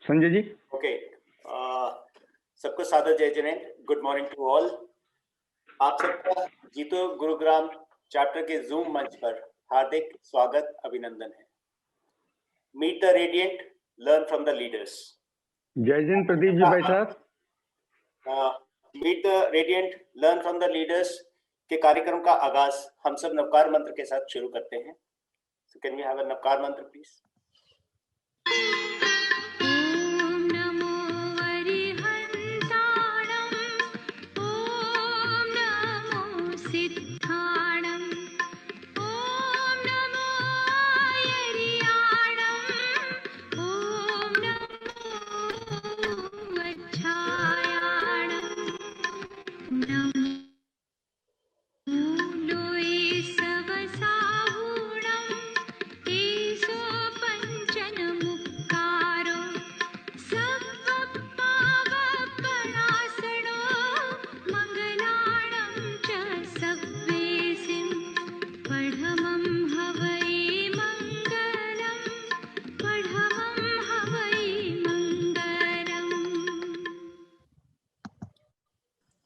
Sanjay ji. Okay, सबको सादर जय जिनेंद्र, गुड मॉर्निंग टू ऑल। आप सबका जीतो गुरुग्राम चैप्टर के जूम मंच पर हार्दिक स्वागत अभिनंदन है। Meet the radiant, learn from the leaders. जय जिन प्रदीप जी भाई साहब। Meet the radiant, learn from the leaders के कार्यक्रम का आगाज हम सब नवकार मंत्र के साथ शुरू करते हैं। So can we have a Navkar mantra please?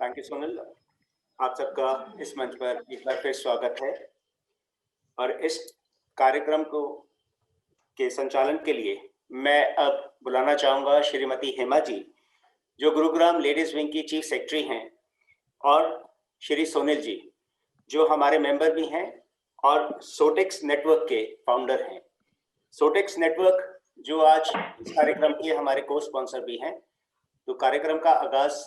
Thank you Sonal. आप सबका इस मंच पर एक बार फिर स्वागत है और इस कार्यक्रम को के संचालन के लिए मैं अब बुलाना चाहूँगा श्रीमती हेमा जी, जो गुरुग्राम लेडीज विंग की चीफ सेक्रेटरी हैं, और श्री सोनिल जी, जो हमारे मेंबर भी हैं और सोटेक्स नेटवर्क के फाउंडर हैं। सोटेक्स नेटवर्क जो आज इस कार्यक्रम के हमारे को स्पॉन्सर भी हैं। तो कार्यक्रम का आगाज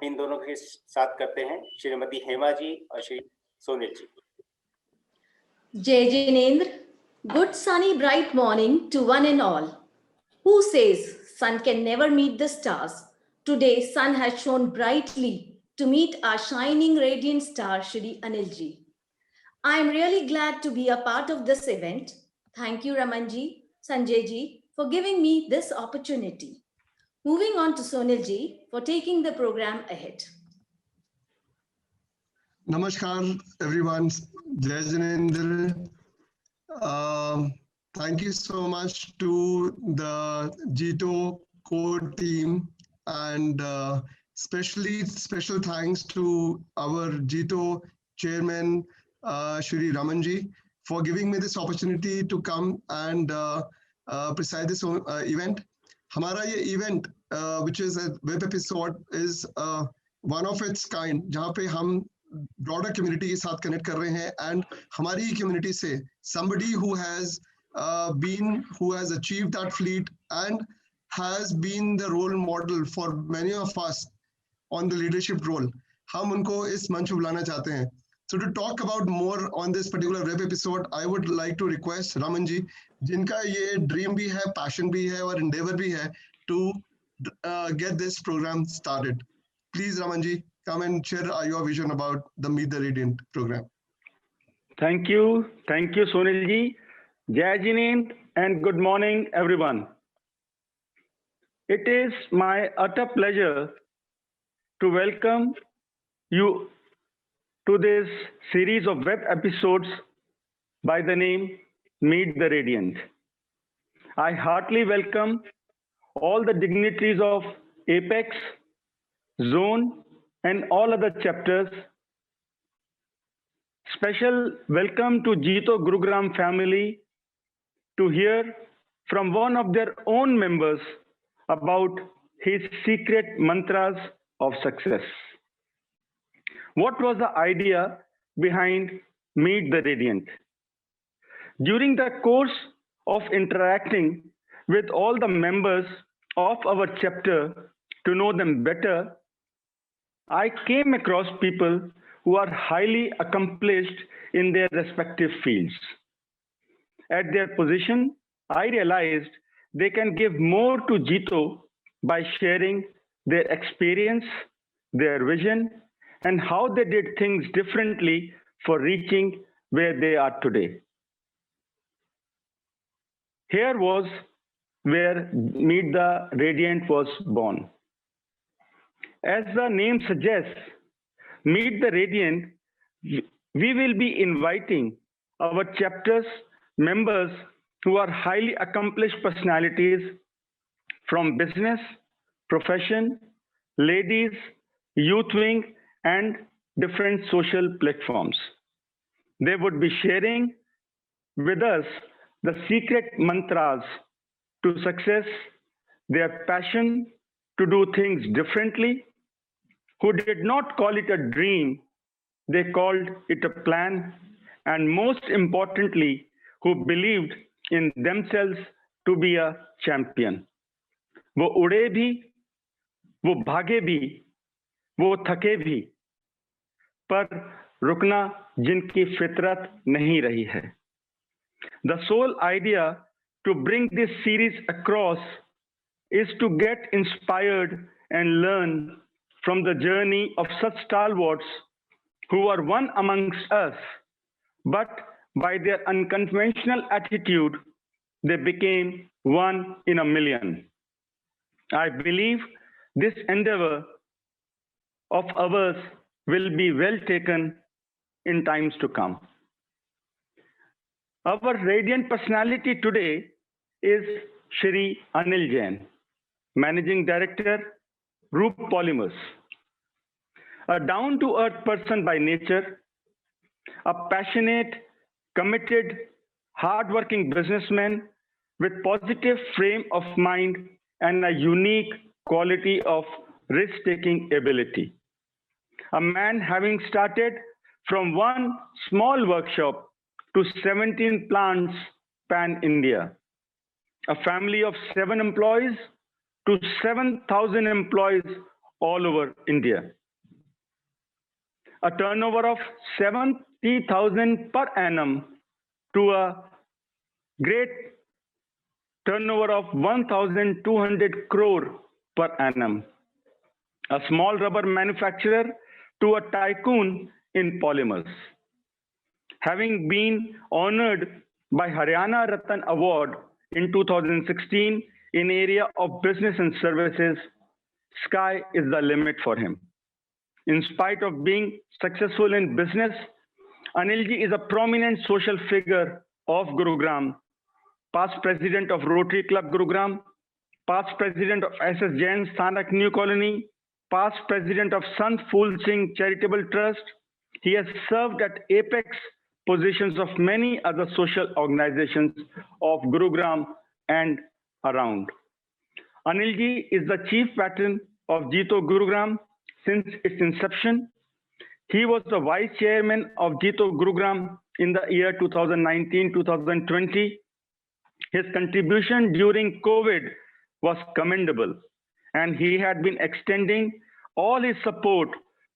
इन दोनों के साथ करते हैं, श्रीमती हेमा जी और श्री सोनिल जी। Jai Jinendra, good sunny bright morning to one and all. Who says sun can never meet the stars? Today sun has shone brightly to meet our shining radiant star Shri Anil ji. I am really glad to be a part of this event. Thank you Raman ji, Sanjay ji for giving me this opportunity. Moving on to Sonil ji for taking the program ahead. Namaskar everyone, Jai Jinendra. Thank you so much to the Jito core team, and special thanks to our Jito chairman Shri Ramanji for giving me this opportunity to come and preside this event. हमारा ये event which is a web episode is one of its kind, जहाँ पे हम broader community के साथ connect कर रहे हैं, and हमारी community से somebody who has achieved that feat and has been the role model for many of us on the leadership role, हम उनको इस मंच पे बुलाना चाहते हैं. So to talk about more on this particular web episode, I would like to request Raman ji, जिनका ये dream भी है, passion भी है और endeavor भी है, to get this program started. Please Raman ji, come and share your vision about the Meet the Radiant program. Thank you Sonil ji. Jai Jinendra and good morning everyone. It is my utter pleasure to welcome you to this series of web episodes by the name Meet the Radiant. I heartily welcome all the dignitaries of Apex, Zone and all other chapters. Special welcome to Jito Gurugram family to hear from one of their own members about his secret mantras of success. What was the idea behind Meet the Radiant? During the course of interacting with all the members of our chapter to know them better, I came across people who are highly accomplished in their respective fields. At their position, I realized they can give more to Jito by sharing their experience, their vision, and how they did things differently for reaching where they are today. Here was where Meet the Radiant was born. As the name suggests, Meet the Radiant, we will be inviting our chapter's members who are highly accomplished personalities from business, profession, ladies, youth wing, and different social platforms. They would be sharing with us the secret mantras to success, their passion to do things differently, who did not call it a dream, they called it a plan, and most importantly, who believed in themselves to be a champion. वो उड़े भी, वो भागे भी, वो थके भी, पर रुकना जिनकी फितरत नहीं रही है. The sole idea to bring this series across is to get inspired and learn from the journey of such stalwarts who are one amongst us, but by their unconventional attitude, they became one in a million. I believe this endeavor of ours will be well taken in times to come. Our radiant personality today is Shri Anil Jain, Managing Director, Roop Polymers. A down-to-earth person by nature, a passionate, committed, hard-working businessman with positive frame of mind and a unique quality of risk-taking ability. A man having started from one small workshop to 17 plants pan-India. A family of 7 employees to 7,000 employees all over India. A turnover of 70,000 per annum to a great turnover of 1,200 crore per annum. A small rubber manufacturer to a tycoon in polymers. Having been honored by Haryana Ratan Award in 2016 in area of business and services, sky is the limit for him. In spite of being successful in business, Anilji is a prominent social figure of Gurugram, past president of Rotary Club Gurugram, past president of SS Jain Sthanak New Colony, past president of Sant Phul Singh Charitable Trust. He has served at apex positions of many other social organizations of Gurugram and around. Anilji is the chief patron of Jito Gurugram since its inception. He was the vice chairman of Jito Gurugram in the year 2019-2020. His contribution during COVID was commendable, and he had been extending all his support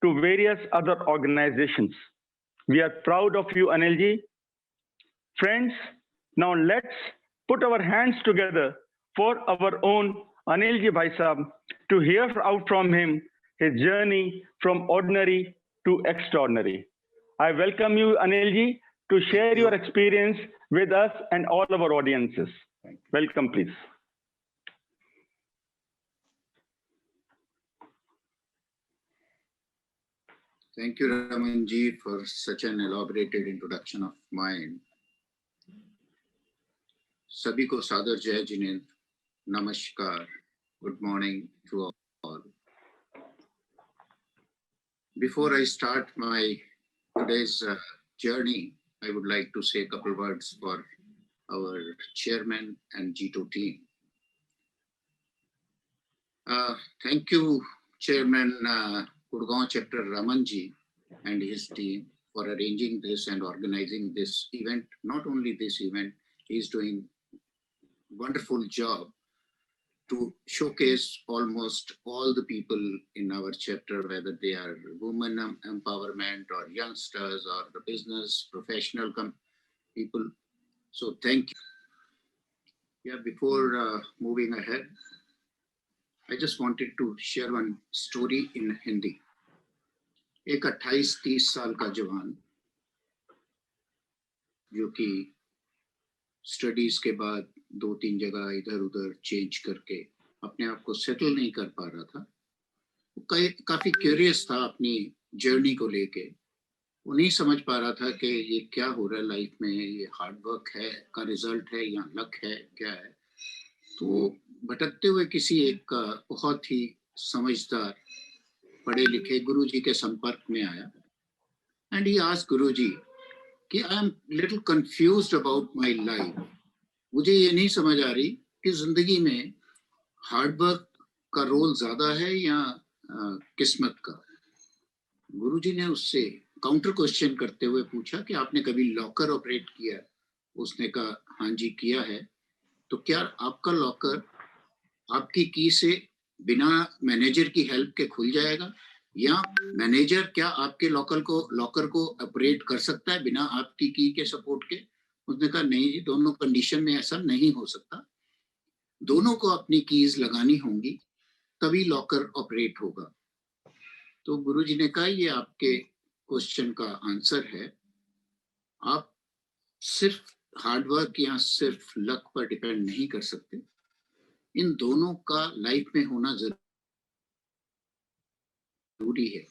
to various other organizations. We are proud of you, Anilji. Friends, now let's put our hands together for our own Anilji Bhai Sahab to hear out from him his journey from ordinary to extraordinary. I welcome you, Anilji, to share your experience with us and all our audiences. Welcome, please. Thank you, Ramanji, for such an elaborated introduction of mine. Sabhi ko Sadar Jai Jinendra, Namaskar, good morning to all. Before I start my today's journey, I would like to say a couple words for our chairman and Jito team. Thank you, Chairman Gurgaon Chapter Ramanji and his team for arranging this and organizing this event. Not only this event, he is doing a wonderful job to showcase almost all the people in our chapter, whether they are women empowerment or youngsters or the business professional people. So thank you. Yeah, before moving ahead, I just wanted to share one story in Hindi. एक 28-30 साल का जवान जो कि studies के बाद 2-3 जगह इधर उधर चेंज करके अपने आप को सेटल नहीं कर पा रहा था, वो काफी क्यूरियस था अपनी जर्नी को लेके. वो नहीं समझ पा रहा था कि ये क्या हो रहा है लाइफ में, ये हार्ड वर्क है का रिजल्ट है या लक है क्या है. तो भटकते हुए किसी एक बहुत ही समझदार पढ़े लिखे गुरुजी के संपर्क में आया एंड ही आस्क्ड गुरुजी कि I am little confused about my life, मुझे ये नहीं समझ आ रही कि जिंदगी में हार्ड वर्क का रोल ज्यादा है या किस्मत का। गुरुजी ने उससे काउंटर क्वेश्चन करते हुए पूछा कि आपने कभी लॉकर ऑपरेट किया? उसने कहा हाँ जी किया है। तो क्या आपका लॉकर आपकी की से बिना मैनेजर की हेल्प के खुल जाएगा, या मैनेजर क्या आपके लॉकर को ऑपरेट कर सकता है बिना आपकी की के सपोर्ट के? उसने कहा नहीं जी, दोनों कंडीशन में ऐसा नहीं हो सकता, दोनों को अपनी कीज लगानी होंगी तभी लॉकर ऑपरेट होगा। तो गुरुजी ने कहा ये आपके क्वेश्चन का आंसर है, आप सिर्फ हार्डवर्क या सिर्फ लक पर डिपेंड नहीं कर सकते, इन दोनों का लाइफ में होना जरूरी है।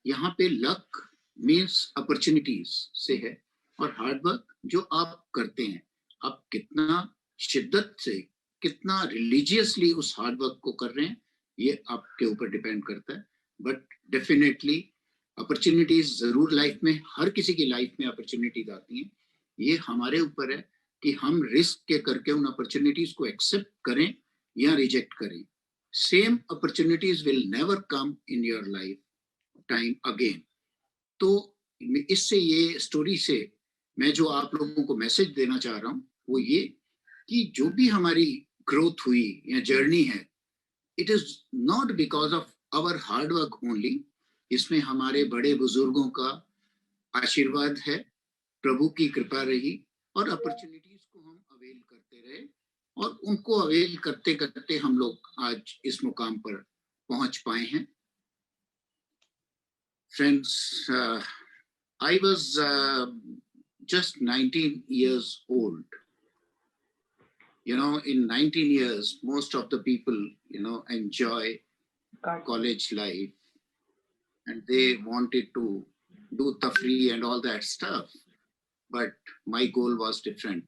यहाँ पे लक मीन्स अपॉर्चुनिटीज से है और हार्डवर्क जो आप करते हैं, आप कितना शिद्दत से, कितना रिलीजियसली उस हार्डवर्क को कर रहे हैं, ये आपके ऊपर डिपेंड करता है। बट डेफिनेटली अपॉर्चुनिटीज जरूर लाइफ में, हर किसी की लाइफ में अपॉर्चुनिटीज आती हैं, ये हमारे ऊपर है कि हम रिस्क के करके उन अपॉर्चुनिटीज को एक्सेप्ट करें या रिजेक्ट करें। Same opportunities will never come in your life time again. तो इससे, ये स्टोरी से मैं जो आप लोगों को मैसेज देना चाह रहा हूं वो ये कि जो भी हमारी ग्रोथ हुई या जर्नी है, it is not because of our hard work only, इसमें हमारे बड़े बुजुर्गों का आशीर्वाद है, प्रभु की कृपा रही और अपॉर्चुनिटीज को हम अवेल करते रहे और उनको अवेल करते करते हम लोग आज इस मुकाम पर पहुंच पाए हैं। Friends, I was just 19 years old. You know, in 19 years, most of the people, you know, enjoy college life and they wanted to do tafri and all that stuff. But my goal was different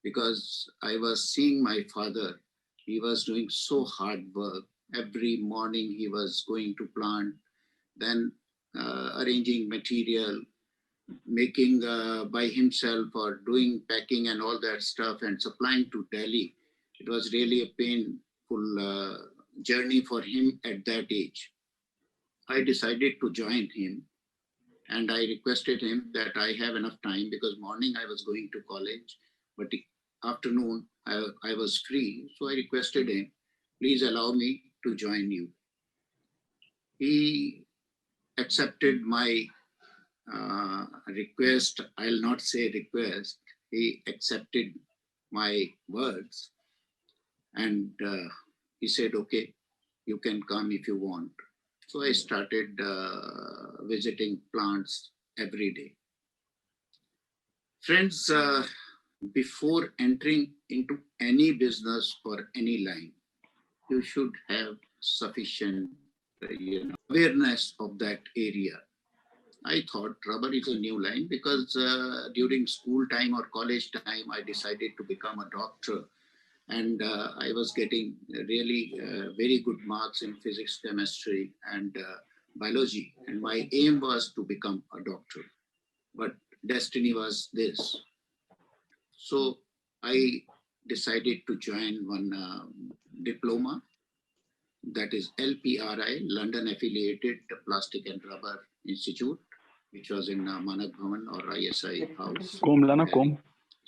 because I was seeing my father. He was doing so hard work. Every morning he was going to plant, then arranging material, making by himself or doing packing and all that stuff and supplying to Delhi. It was really a painful journey for him at that age. I decided to join him and I requested him that I have enough time because morning I was going to college, but afternoon I was free. So I requested him, please allow me to join you. He accepted my request. I'll not say request. He accepted my words and he said, okay, you can come if you want. So I started visiting plants every day. Friends, before entering into any business or any line, you should have sufficient awareness of that area. I thought rubber is a new line because during school time or college time, I decided to become a doctor. And I was getting really very good marks in physics, chemistry, and biology. And my aim was to become a doctor. But destiny was this. So I decided to join one diploma, that is LPRI, London Affiliated Plastic and Rubber Institute, which was in Manak Bhavan or ISI house.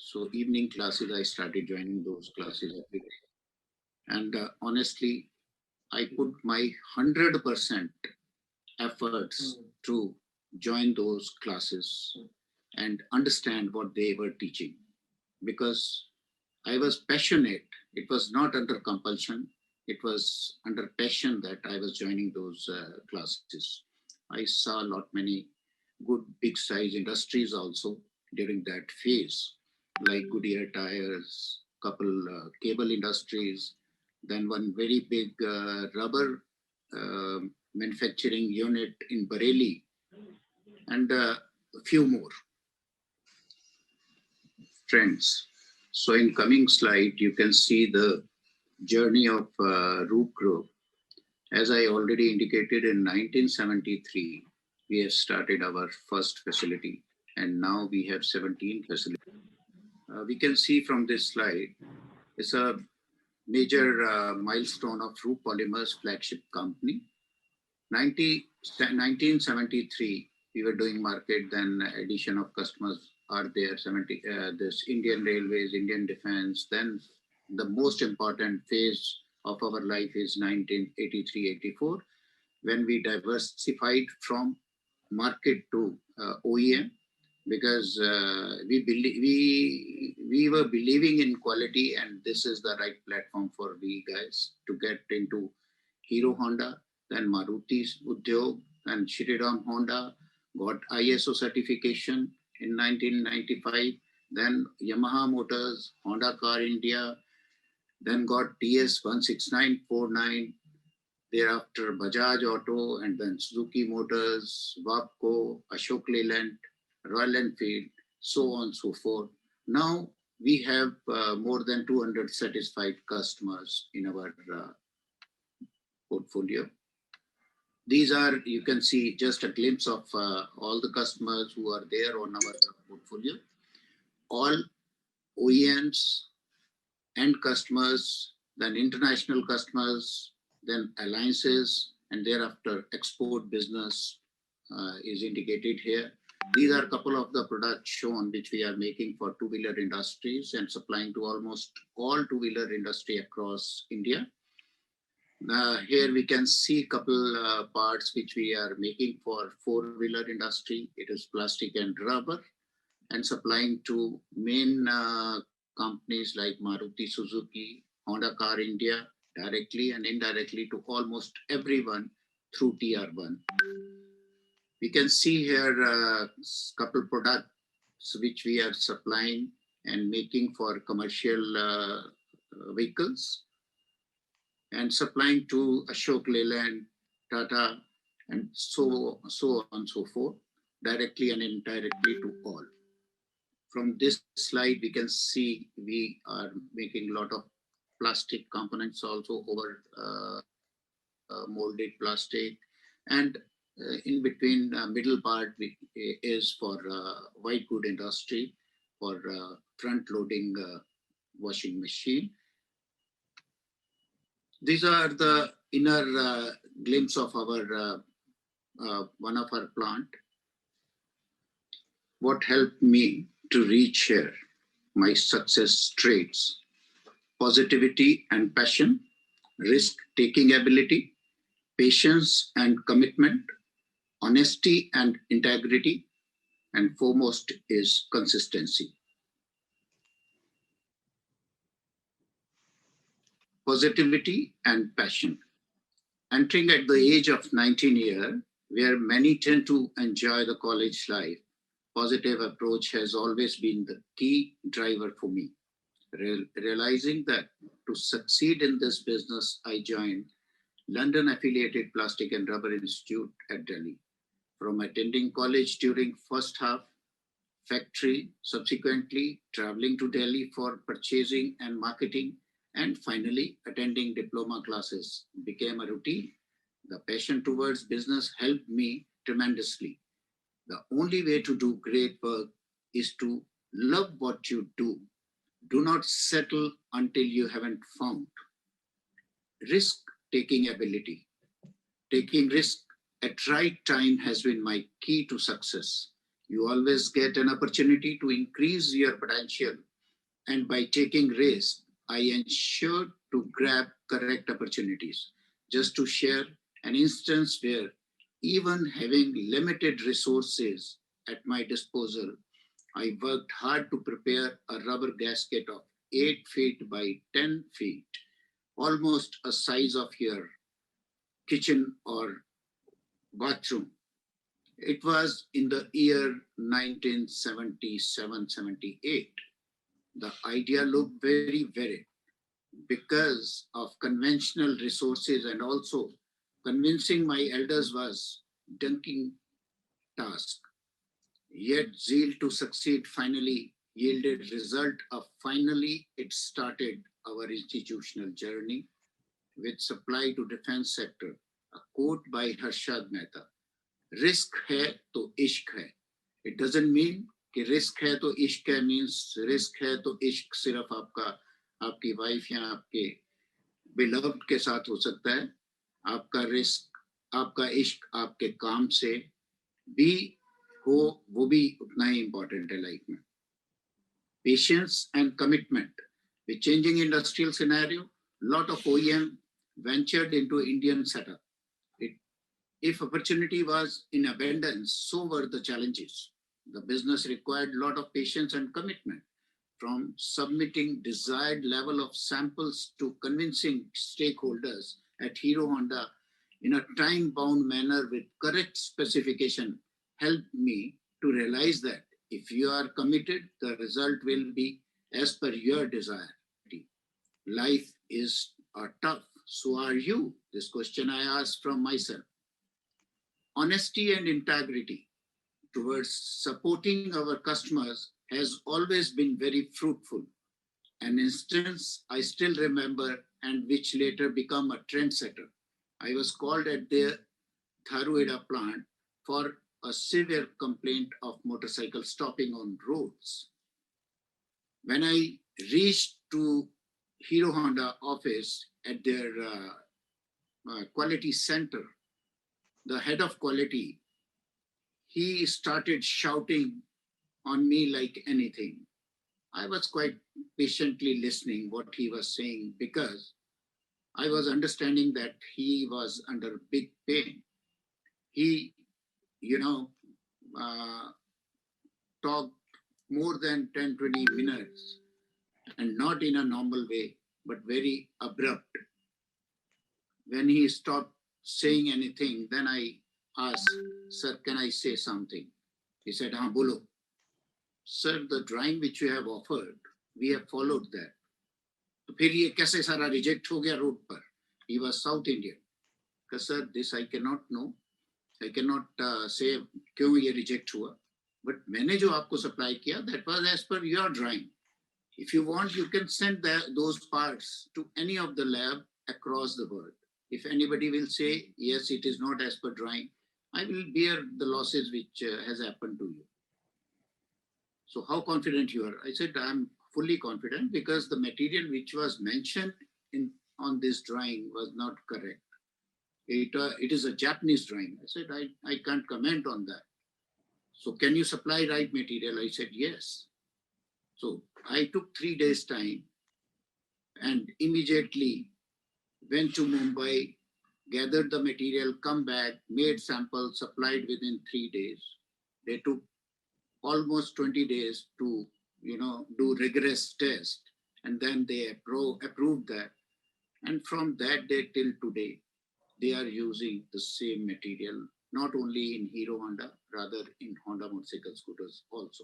So evening classes, I started joining those classes every day. And honestly, I put my 100% efforts to join those classes and understand what they were teaching, because I was passionate. It was not under compulsion. It was under passion that I was joining those classes. I saw many good big size industries also during that phase, like Goodyear tires, couple cable industries, then one very big rubber manufacturing unit in Bareilly, and a few more. Friends, so in coming slide, you can see the journey of Roop Group. As I already indicated, in 1973, we have started our first facility, and now we have 17 facilities. We can see from this slide, it's a major milestone of Roop Polymers flagship company. 1973, we were doing market, then addition of customers are there, this Indian Railways, Indian Defense, then the most important phase of our life is 1983-84, when we diversified from market to OEM, because we were believing in quality, and this is the right platform for we guys to get into Hero Honda, then Maruti Udyog, and Shriram Honda got ISO certification in 1995, then Yamaha Motors, Honda Car India, then got TS 16949, thereafter Bajaj Auto, and then Suzuki Motors, Wapco, Ashok Leyland, Royal Enfield, so on and so forth. Now we have more than 200 satisfied customers in our portfolio. These are, you can see just a glimpse of all the customers who are there on our portfolio. All OEMs, end customers, then international customers, then alliances, and thereafter export business is indicated here. These are a couple of the products shown which we are making for two-wheeler industries and supplying to almost all two-wheeler industry across India. Here we can see a couple parts which we are making for four-wheeler industry. It is plastic and rubber, and supplying to main companies like Maruti Suzuki, Honda Car India, directly and indirectly to almost everyone through TR1. We can see here a couple products which we are supplying and making for commercial vehicles, and supplying to Ashok Leyland, Tata, and so on and so forth, directly and indirectly to all. From this slide, we can see we are making a lot of plastic components also over molded plastic, and in between middle part is for white good industry for front loading washing machine. These are the inner glimpse of our one of our plant. What helped me to reach here? My success traits: positivity and passion, risk-taking ability, patience and commitment, honesty and integrity, and foremost is consistency. Positivity and passion. Entering at the age of 19 years, where many tend to enjoy the college life, positive approach has always been the key driver for me. Realizing that to succeed in this business, I joined London affiliated Plastic and Rubber Institute at Delhi. From attending college during first half, factory, subsequently traveling to Delhi for purchasing and marketing, and finally attending diploma classes became a routine. The passion towards business helped me tremendously. The only way to do great work is to love what you do. Do not settle until you haven't found. Risk-taking ability. Taking risk at right time has been my key to success. You always get an opportunity to increase your potential, and by taking risk, I ensure to grab correct opportunities. Just to share an instance where even having limited resources at my disposal, I worked hard to prepare a rubber gasket of 8 feet by 10 feet, almost a size of your kitchen or bathroom. It was in the year 1977-78. The idea looked very varied because of conventional resources, and also convincing my elders was daunting task. Yet zeal to succeed finally yielded result of finally it started our institutional journey with supply to defense sector. A quote by Harshad Mehta: "Risk hai to ishq hai." It doesn't mean कि risk है तो इश्क है, means risk है तो इश्क सिर्फ आपकी वाइफ या आपके beloved के साथ हो सकता है. आपका रिस्क, आपका इश्क आपके काम से भी हो, वो भी उतना ही important है लाइफ में. Patience and commitment. With changing industrial scenario, lot of OEM ventured into Indian setup. If opportunity was in abundance, so were the challenges. The business required a lot of patience and commitment, from submitting desired level of samples to convincing stakeholders at Hero Honda in a time-bound manner with correct specification helped me to realize that if you are committed, the result will be as per your desire. Life is tough, so are you? This question I asked from myself. Honesty and integrity towards supporting our customers has always been very fruitful. An instance I still remember, and which later became a trendsetter. I was called at the Dharuheda plant for a severe complaint of motorcycle stopping on roads. When I reached to Hero Honda office at their quality center, the head of quality, he started shouting on me like anything. I was quite patiently listening what he was saying because I was understanding that he was under big pain. He, talked more than 10-20 minutes, and not in a normal way, but very abrupt. When he stopped saying anything, then I asked, "Sir, can I say something?" He said, "Haan, bolo." "Sir, the drawing which you have offered, we have followed that." तो फिर ये कैसे सारा reject हो गया road पर? He was South Indian. Because sir, this I cannot know. I cannot say क्यों ये reject हुआ. But मैंने जो आपको supply किया, that was as per your drawing. If you want, you can send those parts to any of the lab across the world. If anybody will say, yes, it is not as per drawing, I will bear the losses which has happened to you. So how confident you are? I said, I'm fully confident because the material which was mentioned on this drawing was not correct. It is a Japanese drawing. I said, I can't comment on that. So can you supply right material? I said, yes. So I took 3 days time and immediately went to Mumbai, gathered the material, come back, made samples, supplied within 3 days. They took almost 20 days to, do rigorous test. And then they approved that. And from that day till today, they are using the same material, not only in Hero Honda, rather in Honda motorcycle scooters also.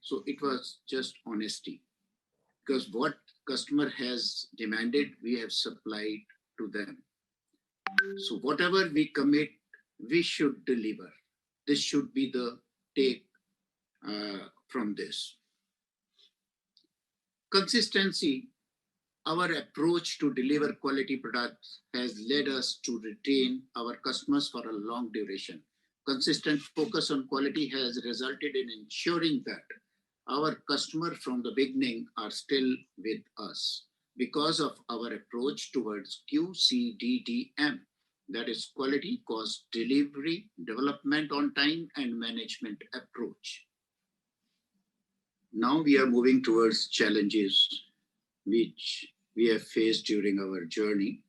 So it was just honesty, because what customer has demanded, we have supplied to them. So whatever we commit, we should deliver. This should be the take from this. Consistency, our approach to deliver quality products has led us to retain our customers for a long duration. Consistent focus on quality has resulted in ensuring that our customers from the beginning are still with us because of our approach towards QCDDM, that is quality, cost, delivery, development on time, and management approach. Now we are moving towards challenges which we have faced during our journey.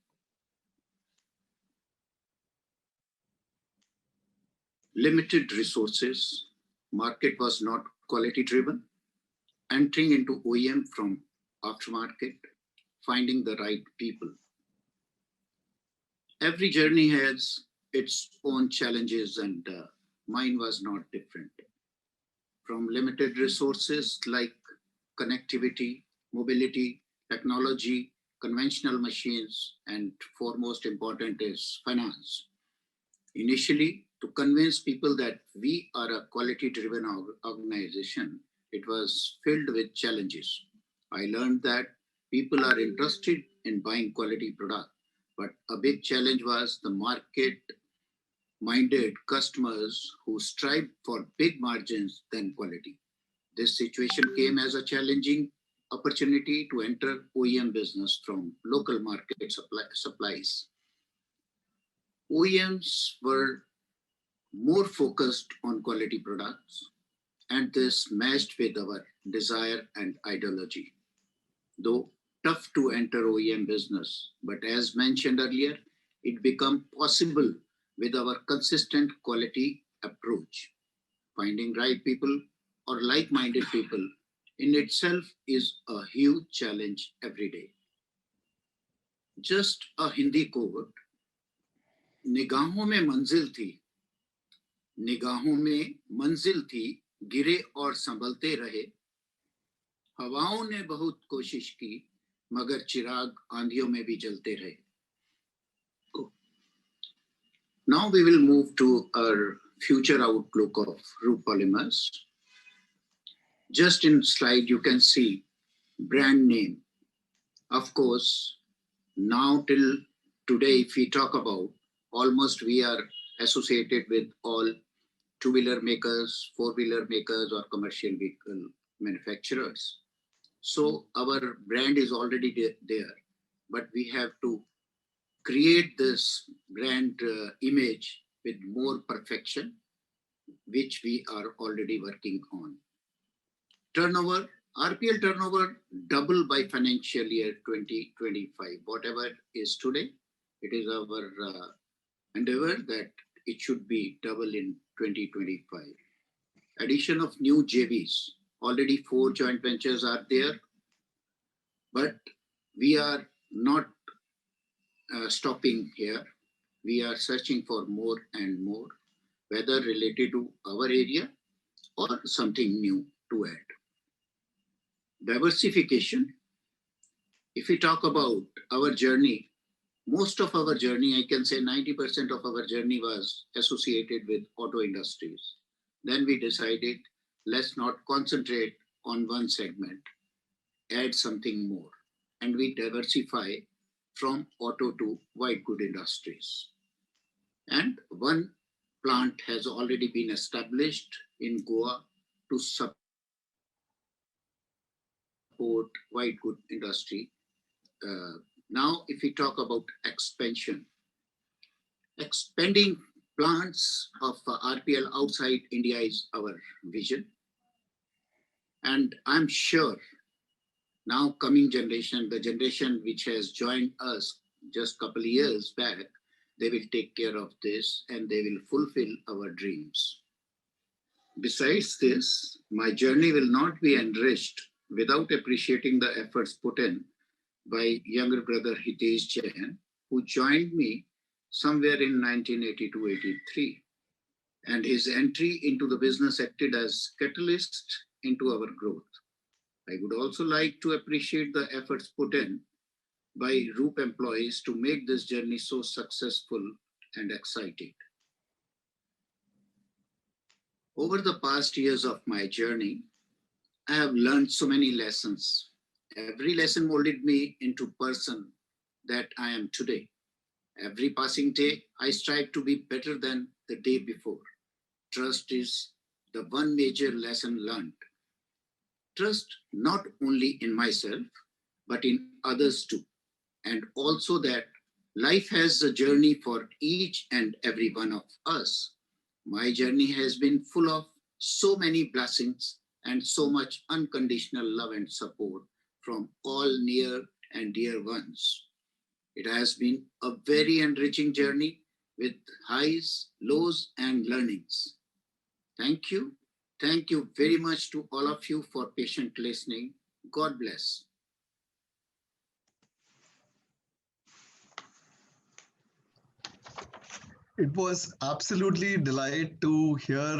Limited resources, market was not quality driven, entering into OEM from aftermarket, finding the right people. Every journey has its own challenges, and mine was not different. From limited resources like connectivity, mobility, technology, conventional machines, and foremost important is finance. Initially, to convince people that we are a quality-driven organization, it was filled with challenges. I learned that People are interested in buying quality product, but a big challenge was the market-minded customers who strive for big margins than quality. This situation came as a challenging opportunity to enter OEM business from local market supplies. OEMs were more focused on quality products, and this matched with our desire and ideology. Though tough to enter OEM business, but as mentioned earlier, it became possible with our consistent quality approach. Finding right people or like-minded people in itself is a huge challenge every day. Just a Hindi quote, निगाहों में मंजिल थी, निगाहों में मंजिल थी, गिरे और संभलते रहे, हवाओं ने बहुत कोशिश की, मगर चिराग आंधियों में भी जलते रहे. Now we will move to our future outlook of Roop Polymers. Just in slide you can see brand name. Of course, now till today if we talk about, almost we are associated with all two-wheeler makers, four-wheeler makers or commercial vehicle manufacturers. So our brand is already there, but we have to create this brand image with more perfection, which we are already working on. Turnover, RPL turnover double by financial year 2025. Whatever is today, it is our endeavor that it should be double in 2025. Addition of new JVs. Already 4 joint ventures are there, but we are not stopping here. We are searching for more and more, whether related to our area or something new to add. Diversification. If we talk about our journey, most of our journey, I can say 90% of our journey was associated with auto industries. Then we decided, let's not concentrate on one segment, add something more. And we diversify from auto to white good industries. And one plant has already been established in Goa to support white good industry. Now, if we talk about expansion, expanding plants of RPL outside India is our vision. And I'm sure now coming generation, the generation which has joined us just a couple of years back, they will take care of this and they will fulfill our dreams. Besides this, my journey will not be enriched without appreciating the efforts put in by younger brother Hitesh Jain, who joined me somewhere in 1982-83. And his entry into the business acted as catalyst into our growth. I would also like to appreciate the efforts put in by Roop employees to make this journey so successful and exciting. Over the past years of my journey, I have learned so many lessons. Every lesson molded me into person that I am today. Every passing day, I strive to be better than the day before. Trust is the one major lesson learned. Trust not only in myself, but in others too. And also that life has a journey for each and every one of us. My journey has been full of so many blessings and so much unconditional love and support from all near and dear ones. It has been a very enriching journey with highs, lows, and learnings. Thank you. Thank you very much to all of you for patient listening. God bless. It was absolutely delight to hear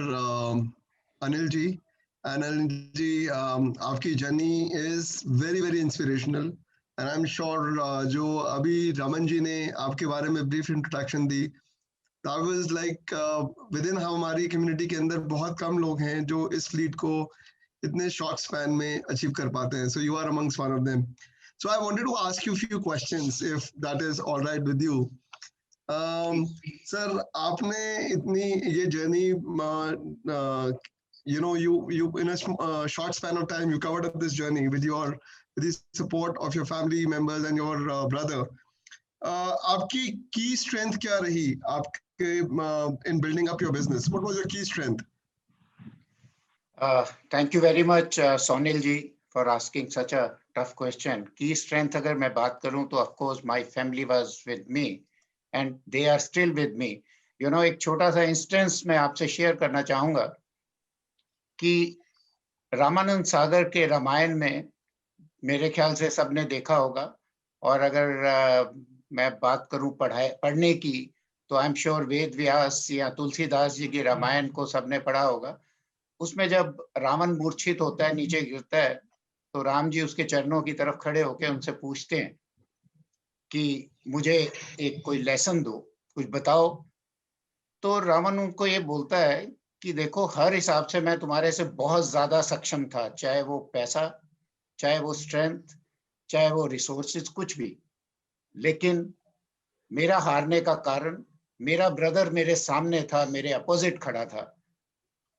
Anil ji. And Anil ji, आपकी journey is very, very inspirational. And I'm sure जो अभी रमन जी ने आपके बारे में brief introduction the, that was like within हमारी community के अंदर बहुत कम लोग हैं जो इस fleet को इतने short span में achieve कर पाते हैं. So you are amongst one of them. So I wanted to ask you a few questions, if that is all right with you. Sir, आपने इतनी ये journey, you in a short span of time, you covered up this journey with the support of your family members and your brother. आपकी key strength क्या रही आपके in building up your business? What was your key strength? Thank you very much, Sonil ji, for asking such a tough question. Key strength अगर मैं बात करूं तो of course my family was with me and they are still with me. You know, एक छोटा सा instance मैं आपसे share करना चाहूंगा कि रामानंद सागर के रामायण में मेरे ख्याल से सबने देखा होगा, और अगर मैं बात करूं पढ़ने की तो I am sure Ved Vyas या तुलसीदास जी की रामायण को सबने पढ़ा होगा। उसमें जब रावण मूर्छित होता है, नीचे गिरता है, तो राम जी उसके चरणों की तरफ खड़े होकर उनसे पूछते हैं कि मुझे एक कोई लेसन दो, कुछ बताओ। तो रावण उनको ये बोलता है कि देखो, हर हिसाब से मैं तुम्हारे से बहुत ज्यादा सक्षम था, चाहे वो पैसा, चाहे वो स्ट्रेंथ, चाहे वो रिसोर्सेज, कुछ भी, लेकिन मेरा हारने का कारण मेरा ब्रदर मेरे सामने था, मेरे अपोजिट खड़ा था,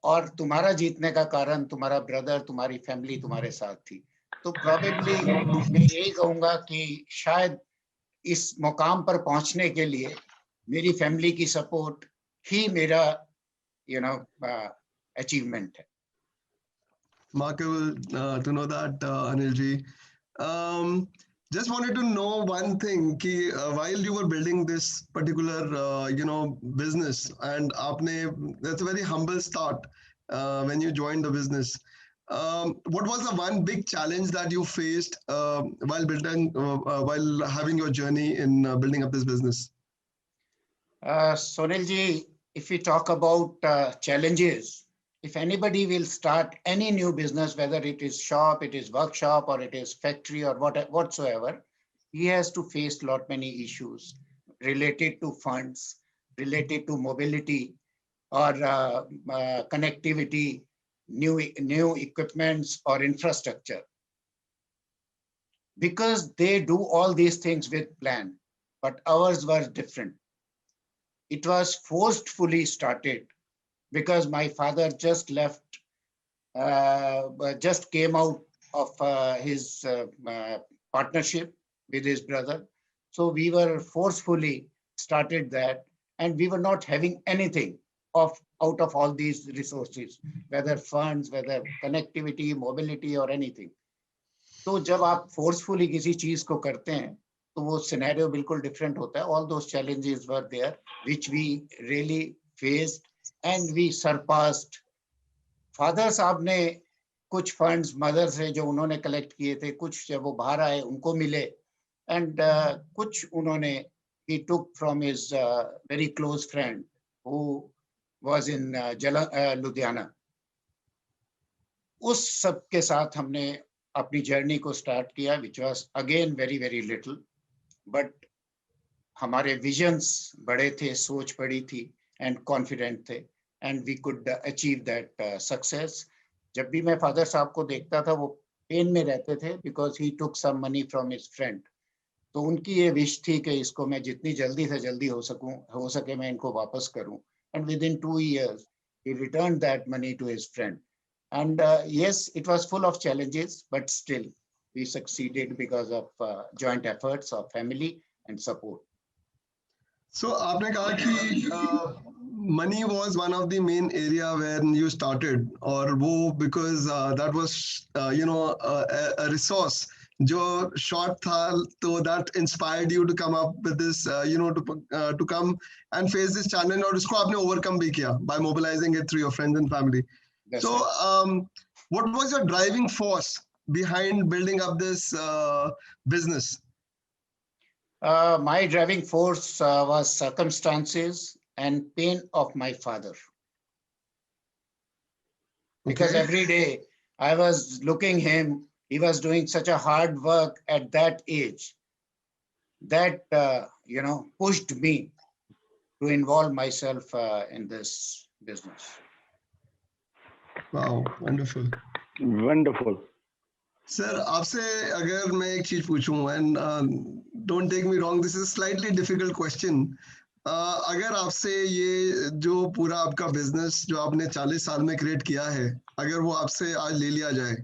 और तुम्हारा जीतने का कारण तुम्हारा ब्रदर, तुम्हारी फैमिली तुम्हारे साथ थी। तो प्रोबेबली मैं यही कहूंगा कि शायद इस मुकाम पर पहुंचने के लिए मेरी फैमिली की सपोर्ट ही मेरा अचीवमेंट है। Remarkable to know that, Anil ji. Just wanted to know one thing, कि while you were building this particular business, and that's a very humble start when you joined the business. What was the one big challenge that you faced while having your journey in building up this business? Sonil ji, if we talk about challenges, if anybody will start any new business, whether it is shop, it is workshop, or it is factory, or whatsoever, he has to face many issues related to funds, related to mobility, or connectivity, new equipments or infrastructure. Because they do all these things with plan, but ours were different. It was forcefully started because my father just left, just came out of his partnership with his brother. So we were forcefully started that, and we were not having anything out of all these resources, whether funds, whether connectivity, mobility, or anything. तो जब आप forcefully किसी चीज को करते हैं, तो वो scenario बिल्कुल different होता है. All those challenges were there, which we really faced. And we surpassed. Father साहब ने कुछ फंड्स मदर से जो उन्होंने कलेक्ट किए थे, कुछ जब वो बाहर आए उनको मिले, एंड कुछ उन्होंने he took from his very close friend who was in Ludhiana. उस सब के साथ हमने अपनी जर्नी को स्टार्ट किया, which was again very very little, but हमारे विजन्स बड़े थे, सोच बड़ी थी, and confident थे, and we could achieve that success. जब भी मैं फादर साहब को देखता था, वो पेन में रहते थे because he took some money from his friend. तो उनकी ये विश थी कि इसको मैं जितनी जल्दी से जल्दी हो सके मैं इनको वापस करूं. And within 2 years, he returned that money to his friend. And yes, it was full of challenges, but still we succeeded because of joint efforts of family and support. So आपने कहा कि money was one of the main area where you started, और वो because that was a resource जो short था, तो that inspired you to come up with this to come and face this challenge, और उसको आपने overcome भी किया by mobilizing it through your friends and family. That's so right. What was your driving force behind building up this business? My driving force was circumstances and pain of my father. Because every day I was looking him, he was doing such a hard work at that age that, pushed me to involve myself in this business. Wow, wonderful. Wonderful. Sir आपसे अगर मैं एक चीज पूछूं, and don't take me wrong, this is slightly difficult question. अगर आपसे ये जो पूरा आपका बिजनेस जो आपने 40 साल में क्रिएट किया है, अगर वो आपसे आज ले लिया जाए,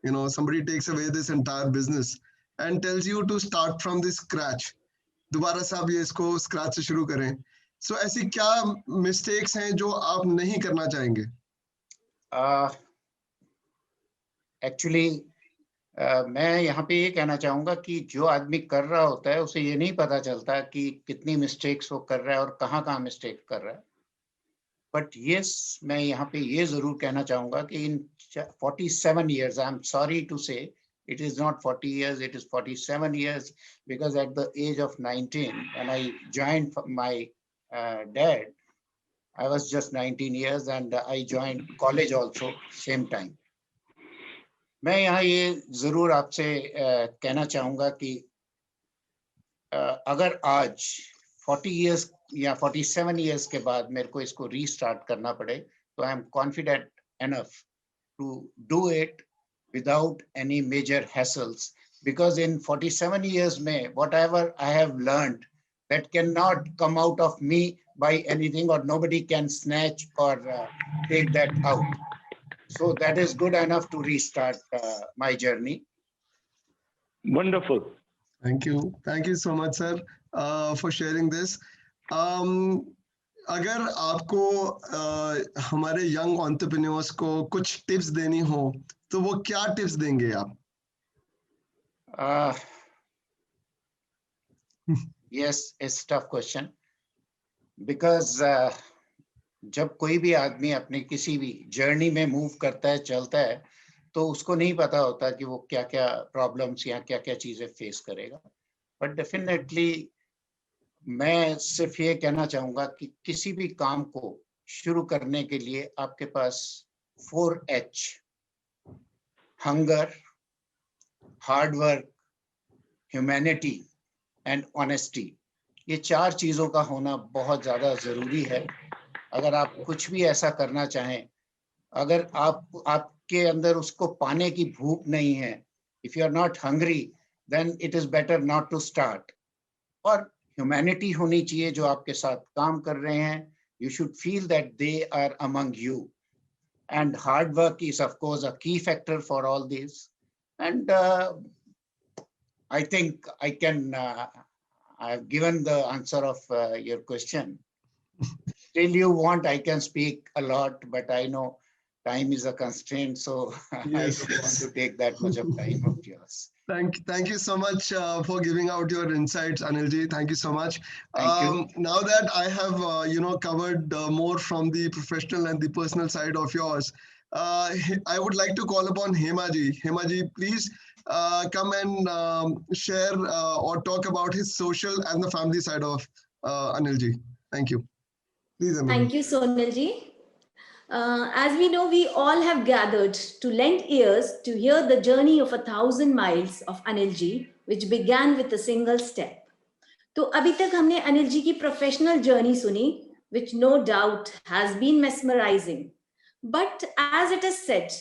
you know, somebody takes away this entire business and tells you to start from the scratch, दोबारा से आप ये इसको स्क्रैच से शुरू करें, सो ऐसी क्या मिस्टेक्स हैं जो आप नहीं करना चाहेंगे? एक्चुअली मैं यहाँ पे ये कहना चाहूंगा कि जो आदमी कर रहा होता है उसे ये नहीं पता चलता कि कितनी मिस्टेक्स वो कर रहा है और कहाँ मिस्टेक कर रहा है। बट यस, मैं यहाँ पे ये जरूर कहना चाहूंगा कि in 47 years, I am sorry to say, it is not 40 years, it is 47 years, because at the age of 19, when I joined my dad, I was just 19 years and I joined college also same time. मैं यहाँ ये जरूर आपसे कहना चाहूंगा कि अगर आज 40 years या 47 years के बाद मेरे को इसको रीस्टार्ट करना पड़े, तो I am confident enough to do it without any major hassles, because in 47 years mein whatever I have learned, that cannot come out of me by anything, or nobody can snatch or take that out. So that is good enough to restart my journey. Wonderful. Thank you so much sir for sharing this. अगर आपको हमारे young entrepreneurs को कुछ tips देनी हो तो वो क्या टिप्स देंगे आप? Yes, it's a tough question, because जब कोई भी आदमी अपने किसी भी जर्नी में मूव करता है, चलता है, तो उसको नहीं पता होता कि वो क्या क्या प्रॉब्लम्स या क्या क्या चीजें फेस करेगा। बट डेफिनेटली मैं सिर्फ ये कहना चाहूंगा कि किसी भी काम को शुरू करने के लिए आपके पास 4H, hunger, hard work, humanity and honesty, ये 4 चीजों का होना बहुत ज्यादा जरूरी है। अगर आप कुछ भी ऐसा करना चाहें, अगर आपके अंदर उसको पाने की भूख नहीं है, if you are not hungry, then it is better not to start. और ह्यूमैनिटी होनी चाहिए, जो आपके साथ काम कर रहे हैं, you should feel that they are among you. And hard work is of course a key factor for all these. And I think I can, I've given the answer of your question. Still you want, I can speak a lot, but I know time is a constraint, so Yes. I don't want to take that much of time of yours. Thank you so much for giving out your insights, Anilji. Thank you so much. Thank you. Now that I have covered more from the professional and the personal side of yours, I would like to call upon Hemaji. Hemaji, please come and share or talk about his social and the family side of Anilji. Thank you. Please, Anilji. Thank you, Sonalji. As we know, we all have gathered to lend ears to hear the journey of 1,000 miles of Anil ji, which began with a single step. तो अभी तक हमने अनिल जी की professional journey सुनी, which no doubt has been mesmerizing. But as it is said,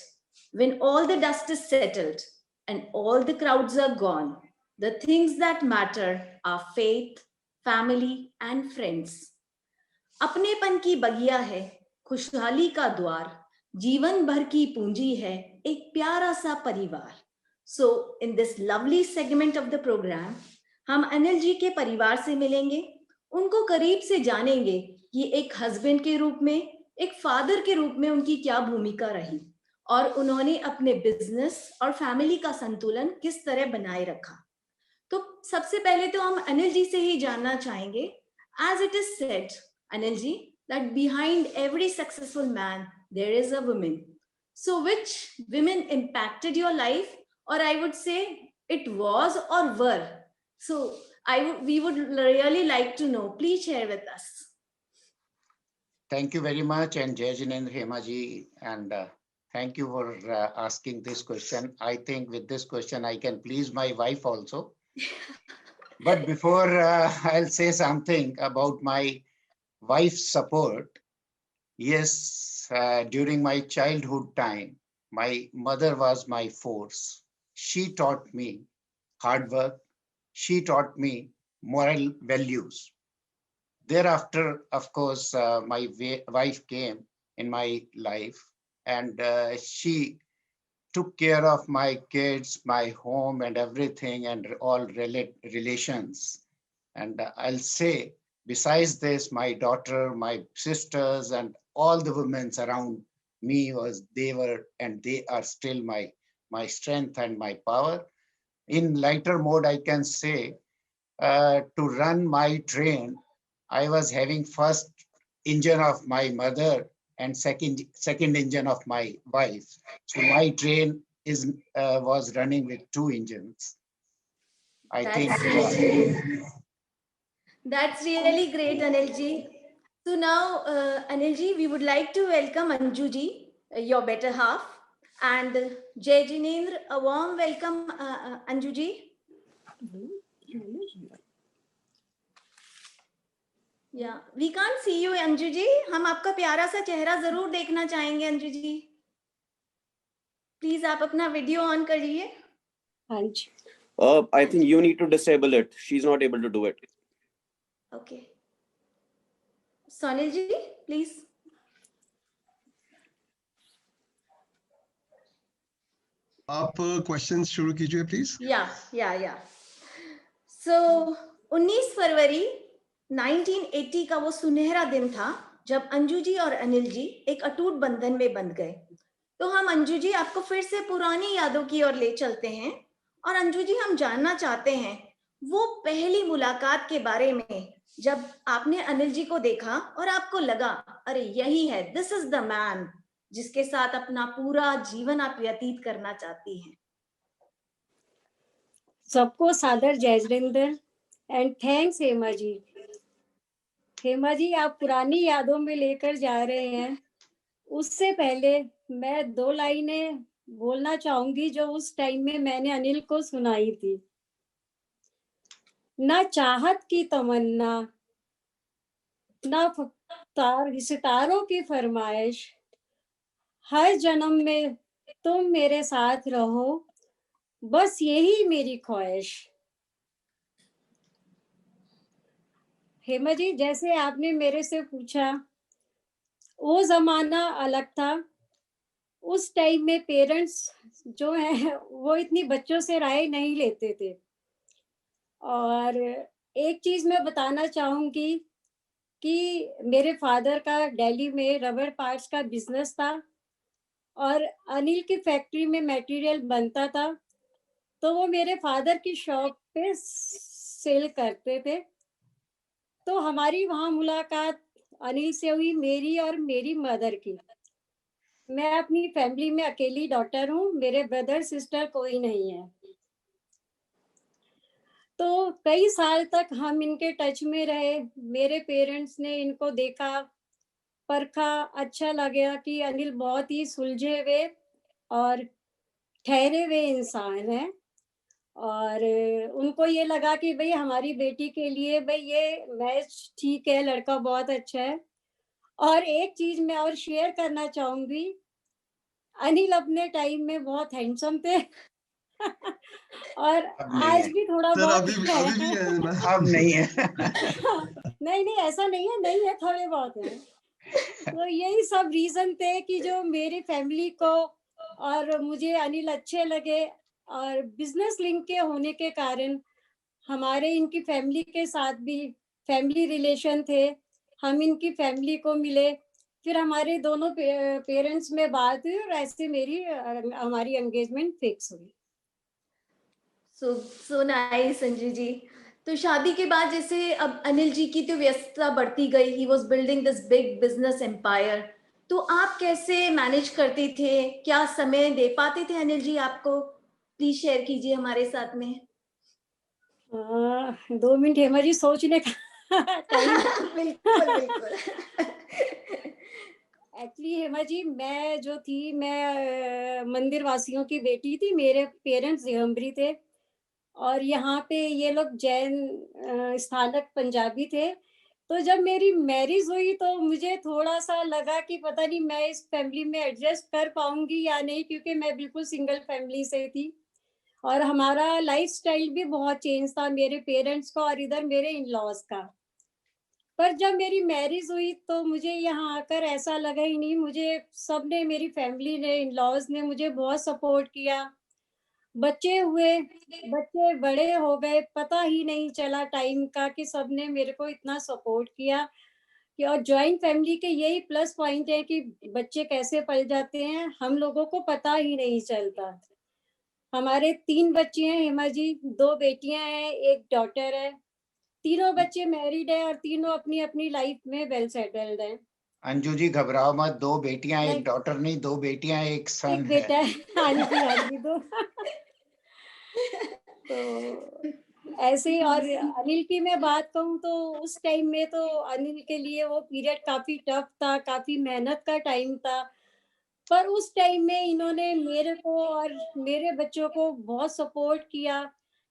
when all the dust is settled and all the crowds are gone, the things that matter are faith, family, and friends. अपनेपन की बगिया है, खुशहाली का द्वार, जीवन भर की पूंजी है, एक प्यारा सा परिवार. So in this lovely segment of the program, हम अनिल जी के परिवार से मिलेंगे, उनको करीब से जानेंगे कि एक हस्बैंड के रूप में, एक फादर के रूप में उनकी क्या भूमिका रही और उन्होंने अपने बिजनेस और फैमिली का संतुलन किस तरह बनाए रखा. तो सबसे पहले तो हम अनिल जी से ही जानना चाहेंगे, as it is said, Anil ji, that behind every successful man, there is a woman. So which women impacted your life? Or I would say it was or were. So we would really like to know. Please share with us. Thank you very much, and Jai Jinendra Hemaji, and thank you for asking this question. I think with this question, I can please my wife also. But before I'll say something about my wife's support, yes, during my childhood time, my mother was my force. she taught me hard work. She taught me moral values. Thereafter, of course, my wife came in my life, and she took care of my kids, my home, and everything, and all relations. And I'll say, besides this, my daughter, my sisters, and all the women around me they are still my strength and my power. In lighter mode, I can say, to run my train, I was having first engine of my mother and second engine of my wife. So my train was running with two engines. I think. That's really great, Anilji. So now, Anilji, we would like to welcome Anjuji, your better half, and Jai Jinendra. A warm welcome, Anjuji. Yeah, we can't see you, Anjuji. हम आपका प्यारा सा चेहरा जरूर देखना चाहेंगे, अंजुजी. Please, आप अपना वीडियो ऑन करिए. हाँ जी. I think you need to disable it. She's not able to do it. Okay. Sonil ji, please. आप क्वेश्चंस शुरू कीजिए प्लीज. Yeah. So 19 फरवरी 1980 का वो सुनहरा दिन था जब अंजू जी और अनिल जी एक अटूट बंधन में बंध गए. तो हम अंजू जी आपको फिर से पुरानी यादों की ओर ले चलते हैं और अंजू जी हम जानना चाहते हैं वो पहली मुलाकात के बारे में, जब आपने अनिल जी को देखा और आपको लगा अरे यही है, दिस इज द मैन जिसके साथ अपना पूरा जीवन आप व्यतीत करना चाहती हैं. सबको सादर जय जिनेंद्र एंड थैंक्स हेमा जी. हेमा जी, आप पुरानी यादों में लेकर जा रहे हैं. उससे पहले मैं 2 लाइनें बोलना चाहूंगी जो उस टाइम में मैंने अनिल को सुनाई थी. ना चाहत की तमन्ना, ना सितारों की फरमाइश, हर जन्म में तुम मेरे साथ रहो, बस यही मेरी ख्वाहिश. हेमा जी, जैसे आपने मेरे से पूछा, वो जमाना अलग था. उस टाइम में पेरेंट्स जो है वो इतनी बच्चों से राय नहीं लेते थे. और एक चीज मैं बताना चाहूंगी कि मेरे फादर का दिल्ली में रबर पार्ट्स का बिजनेस था और अनिल की फैक्ट्री में मटेरियल बनता था, तो वो मेरे फादर की शॉप पे सेल करते थे. तो हमारी वहाँ मुलाकात अनिल से हुई, मेरी और मेरी मदर की. मैं अपनी फैमिली में अकेली डॉटर हूँ, मेरे ब्रदर सिस्टर कोई नहीं है. तो कई साल तक हम इनके टच में रहे. मेरे पेरेंट्स ने इनको देखा, परखा, अच्छा लगा कि अनिल बहुत ही सुलझे हुए और ठहरे हुए इंसान हैं. और उनको ये लगा कि भाई हमारी बेटी के लिए भाई ये मैच ठीक है, लड़का बहुत अच्छा है. और एक चीज मैं और शेयर करना चाहूंगी, अनिल अपने टाइम में बहुत हैंडसम थे और आज भी थोड़ा बहुत अभी भी है ना? अब नहीं है. नहीं ऐसा नहीं है, थोड़े बहुत हैं. तो यही सब रीजन थे कि जो मेरी फैमिली को और मुझे अनिल अच्छे लगे. और बिजनेस लिंक के होने के कारण हमारे इनकी फैमिली के साथ भी फैमिली रिलेशन थे. हम इनकी फैमिली को मिले, फिर हमारे दोनों पेरेंट्स में बात हुई और ऐसे हमारी एंगेजमेंट फिक्स हुई. So nice Anju ji. तो शादी के बाद जैसे अब अनिल जी की तो व्यस्तता बढ़ती गई, he was building this big business empire. तो आप कैसे मैनेज करते थे, क्या समय दे पाते थे अनिल जी आपको? प्लीज शेयर कीजिए हमारे साथ में. 2 मिनट हेमा जी सोचने का टाइम. बिल्कुल. एक्चुअली हेमा जी, मैं जो थी, मैं मंदिर वासियों की बेटी थी. मेरे पेरेंट्स दिगंबरी थे और यहाँ पे ये लोग जैन स्थानक पंजाबी थे. तो जब मेरी मैरिज हुई तो मुझे थोड़ा सा लगा कि पता नहीं मैं इस फैमिली में एडजस्ट कर पाऊंगी या नहीं, क्योंकि मैं बिल्कुल सिंगल फैमिली से थी. और हमारा लाइफस्टाइल भी बहुत चेंज था, मेरे पेरेंट्स का और इधर मेरे इन लॉज का। पर जब मेरी मैरिज हुई तो मुझे यहाँ आकर ऐसा लगा ही नहीं, मुझे सबने, मेरी फैमिली ने, इन लॉज ने मुझे बहुत सपोर्ट किया। बच्चे हुए, बच्चे बड़े हो गए, पता ही नहीं चला टाइम का कि सबने मेरे को इतना सपोर्ट किया। कि और जॉइंट फैमिली के यही प्लस पॉइंट है कि बच्चे कैसे पल जाते हैं हम लोगों को पता ही नहीं चलता। हमारे 3 बच्चे हैं हेमा जी, 2 बेटियां हैं, 1 डॉटर है। तीनों बच्चे मैरिड है और तीनों अपनी अपनी लाइफ में वेल सेटल्ड हैं। अंजू जी घबराओ मत, 2 बेटियां, नहीं। 1 डॉटर नहीं, 2 बेटियां, 1 सन एक है। बेटा है। हाँ जी, हाँ जी, 2। तो ऐसे ही। और अनिल की मैं बात कहूँ तो उस टाइम में तो अनिल के लिए वो पीरियड काफी टफ था, काफी मेहनत का टाइम था। पर उस टाइम में इन्होंने मेरे को और मेरे बच्चों को बहुत सपोर्ट किया,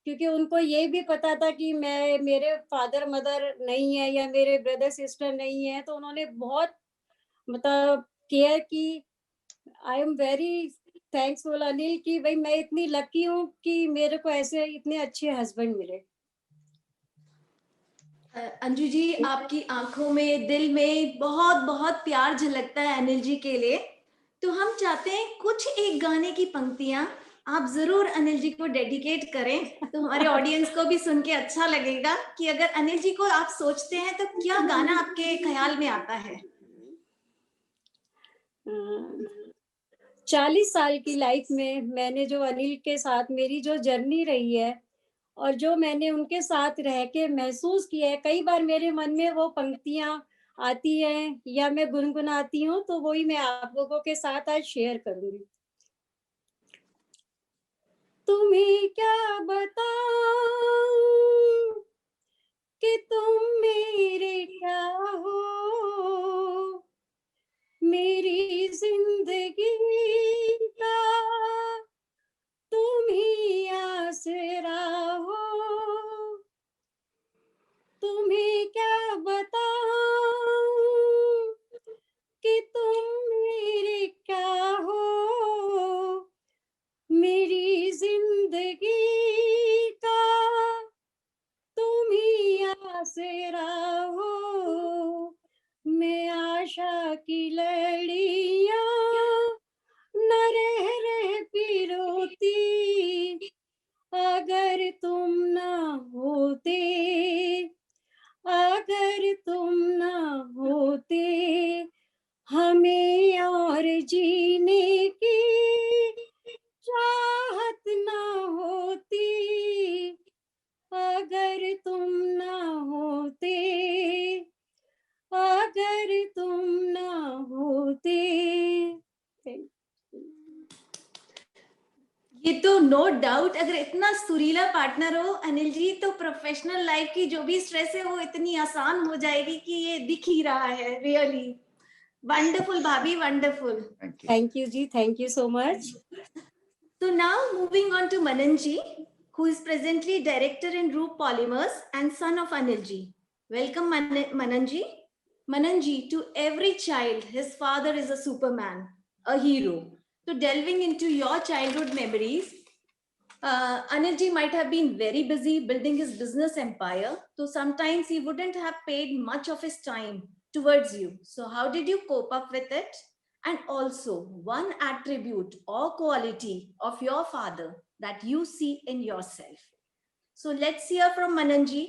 क्योंकि उनको ये भी पता था कि मैं, मेरे फादर मदर नहीं है या मेरे ब्रदर सिस्टर नहीं है, तो उन्होंने बहुत मतलब केयर की। I am very thanksful Anil कि भाई मैं इतनी लकी हूँ कि मेरे को ऐसे इतने अच्छे हस्बैंड मिले। अंजू जी, आपकी आंखों में, दिल में बहुत बहुत प्यार झलकता है अनिल जी के लिए। तो हम चाहते हैं कुछ एक गाने की पंक्तियां आप जरूर अनिल जी को डेडिकेट करें, तो हमारे ऑडियंस को भी सुन के अच्छा लगेगा कि अगर अनिल जी को आप सोचते हैं तो क्या गाना आपके ख्याल में आता है। 40 साल की लाइफ में मैंने जो अनिल के साथ मेरी जो जर्नी रही है और जो मैंने उनके साथ रह के महसूस किया है, कई बार मेरे मन में वो पंक्तियां आती हैं या मैं गुनगुनाती हूँ, तो वही मैं आप लोगों के साथ आज शेयर करूंगी। तुम्हें क्या बताऊं कि तुम मेरे क्या हो, मेरी जिंदगी का तुम ही आसरा हो। तुम्हें क्या बताऊं कि तुम मेरे क्या हो, मेरी जिंदगी का तुम ही आसरा हो। मैं आशा की लड़ियां न रह रह पिरोती, अगर तुम ना होते, अगर तुम ना होते, हमें और जीने की चाहत ना होती, अगर तुम ना होते, अगर तुम ना होते। ये तो नो डाउट, अगर इतना सुरीला पार्टनर हो अनिल जी, तो प्रोफेशनल लाइफ की जो भी स्ट्रेस है वो इतनी आसान हो जाएगी कि ये दिख ही रहा है। रियली वंडरफुल भाभी, वंडरफुल। थैंक यू जी, thank you so much. So now moving on to Manan ji, who is presently director in Roop Polymers and son of Anil ji. Welcome Manan ji. Manan ji, to every child, his father is a superman, a hero. So delving into your childhood memories, Anil ji might have been very busy building his business empire, so sometimes he wouldn't have paid much of his time towards you. So how did you cope up with it? And also one attribute or quality of your father that you see in yourself. So let's hear from Manan ji.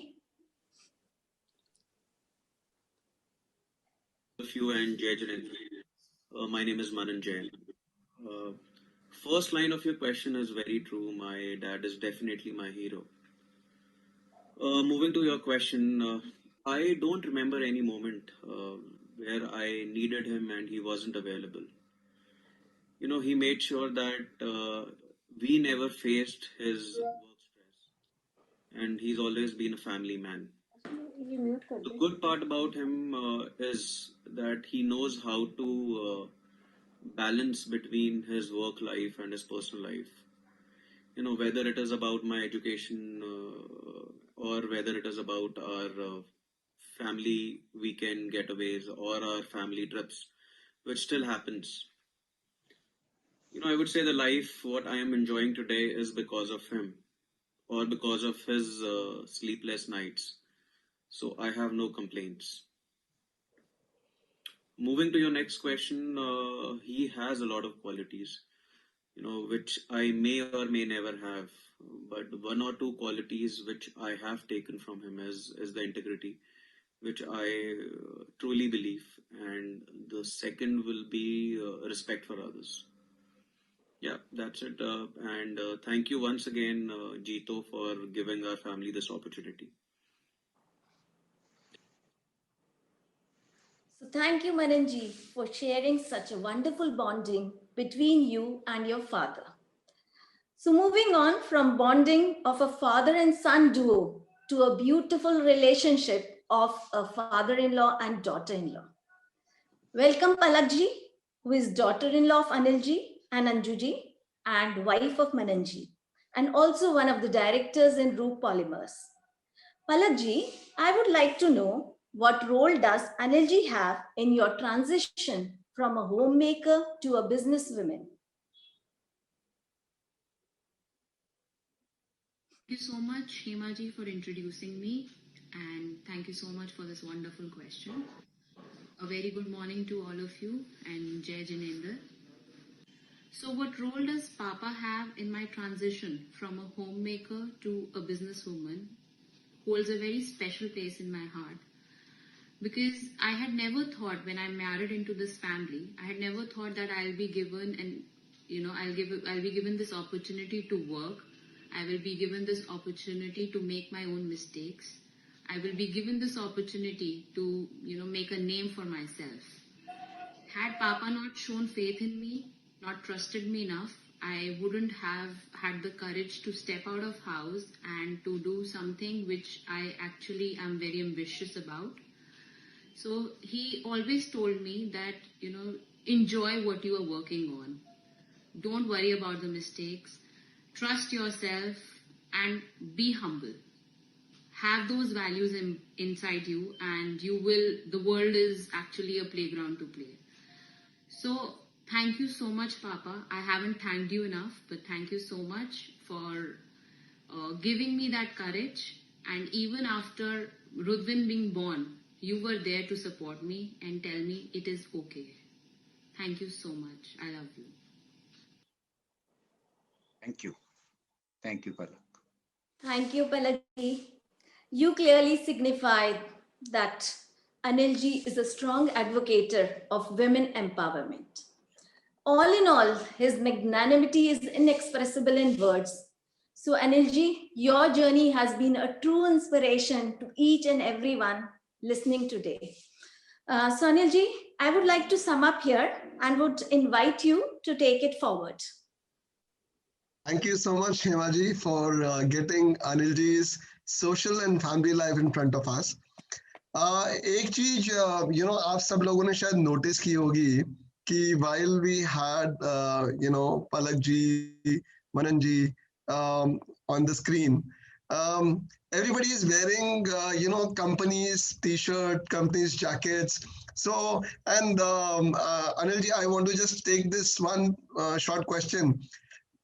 Of you and Jai Jain. My name is Manan Jain. First line of your question is very true. My dad is definitely my hero. Moving to your question, I don't remember any moment where I needed him and he wasn't available. You know, he made sure that we never faced his work stress, and he's always been a family man. The good part about him is that he knows how to balance between his work life and his personal life. You know, whether it is about my education or whether it is about our family weekend getaways or our family trips, which still happens. You I would say the life what I am enjoying today is because of him, or because of his sleepless nights. So I have no complaints. Moving to your next question, he has a lot of qualities, which I may or may never have. But one or two qualities which I have taken from him is the integrity, which I truly believe, and the second will be respect for others. Yeah, that's it. And thank you once again, Jito, for giving our family this opportunity. So thank you, Mananji, for sharing such a wonderful bonding between you and your father. So moving on from bonding of a father and son duo to a beautiful relationship of a father-in-law and daughter-in-law. Welcome Palakji, who is daughter-in-law of Anilji and Anjuji and wife of Mananji, and also one of the directors in Roop Polymers. Palakji, I would like to know, what role does Anilji have in your transition from a homemaker to a businesswoman? Thank you so much, Hemaji, for introducing me, and thank you so much for this wonderful question. A very good morning to all of you, and Jai Jinendra. So what role does Papa have in my transition from a homemaker to a businesswoman holds a very special place in my heart. Because I had never thought, when I married into this family, I had never thought that I'll be given I'll be given this opportunity to work. I will be given this opportunity to make my own mistakes. I will be given this opportunity to, make a name for myself. Had Papa not shown faith in me, not trusted me enough, I wouldn't have had the courage to step out of house and to do something which I actually am very ambitious about. So he always told me that, enjoy what you are working on. Don't worry about the mistakes. Trust yourself and be humble. Have those values inside you, and the world is actually a playground to play. So thank you so much, Papa. I haven't thanked you enough, but thank you so much for giving me that courage. And even after Rudvin being born, you were there to support me and tell me it is okay. Thank you so much. I love you. Thank you. Thank you, Palak. Thank you, Palakji. You clearly signified that Anilji is a strong advocate of women empowerment. All in all, his magnanimity is inexpressible in words. So Anilji, your journey has been a true inspiration to each and everyone listening today. So Anilji, I would like to sum up here and would invite you to take it forward. Thank you so much, Hemaji, for getting Anilji's social and family life in front of us. एक चीज आप सब लोगों ने शायद notice की होगी कि while we had Palak ji, Manan ji on the screen, everybody is wearing companies t-shirt, companies jackets. So and Anil ji, I want to just take this one short question.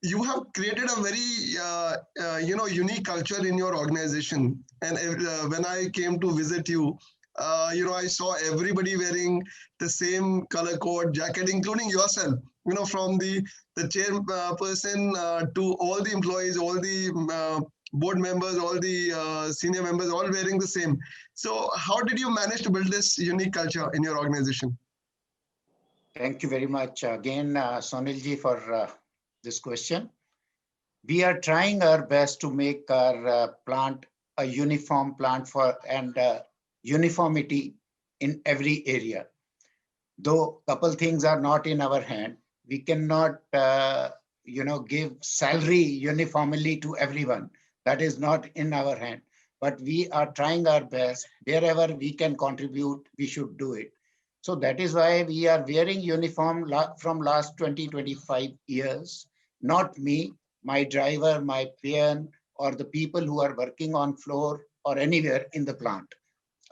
You have created a very unique culture in your organization, and when I came to visit you, I saw everybody wearing the same color code jacket, including yourself, from the chairperson to all the employees, all the board members, all the senior members, all wearing the same. So how did you manage to build this unique culture in your organization? Thank you very much again, Sonilji, for this question. We are trying our best to make our plant a uniform plant and uniformity in every area. Though couple things are not in our hand, we cannot, give salary uniformly to everyone. That is not in our hand. But we are trying our best. Wherever we can contribute, we should do it. So that is why we are wearing uniform from last 20-25 years. Not me, my driver, my peon, or the people who are working on floor or anywhere in the plant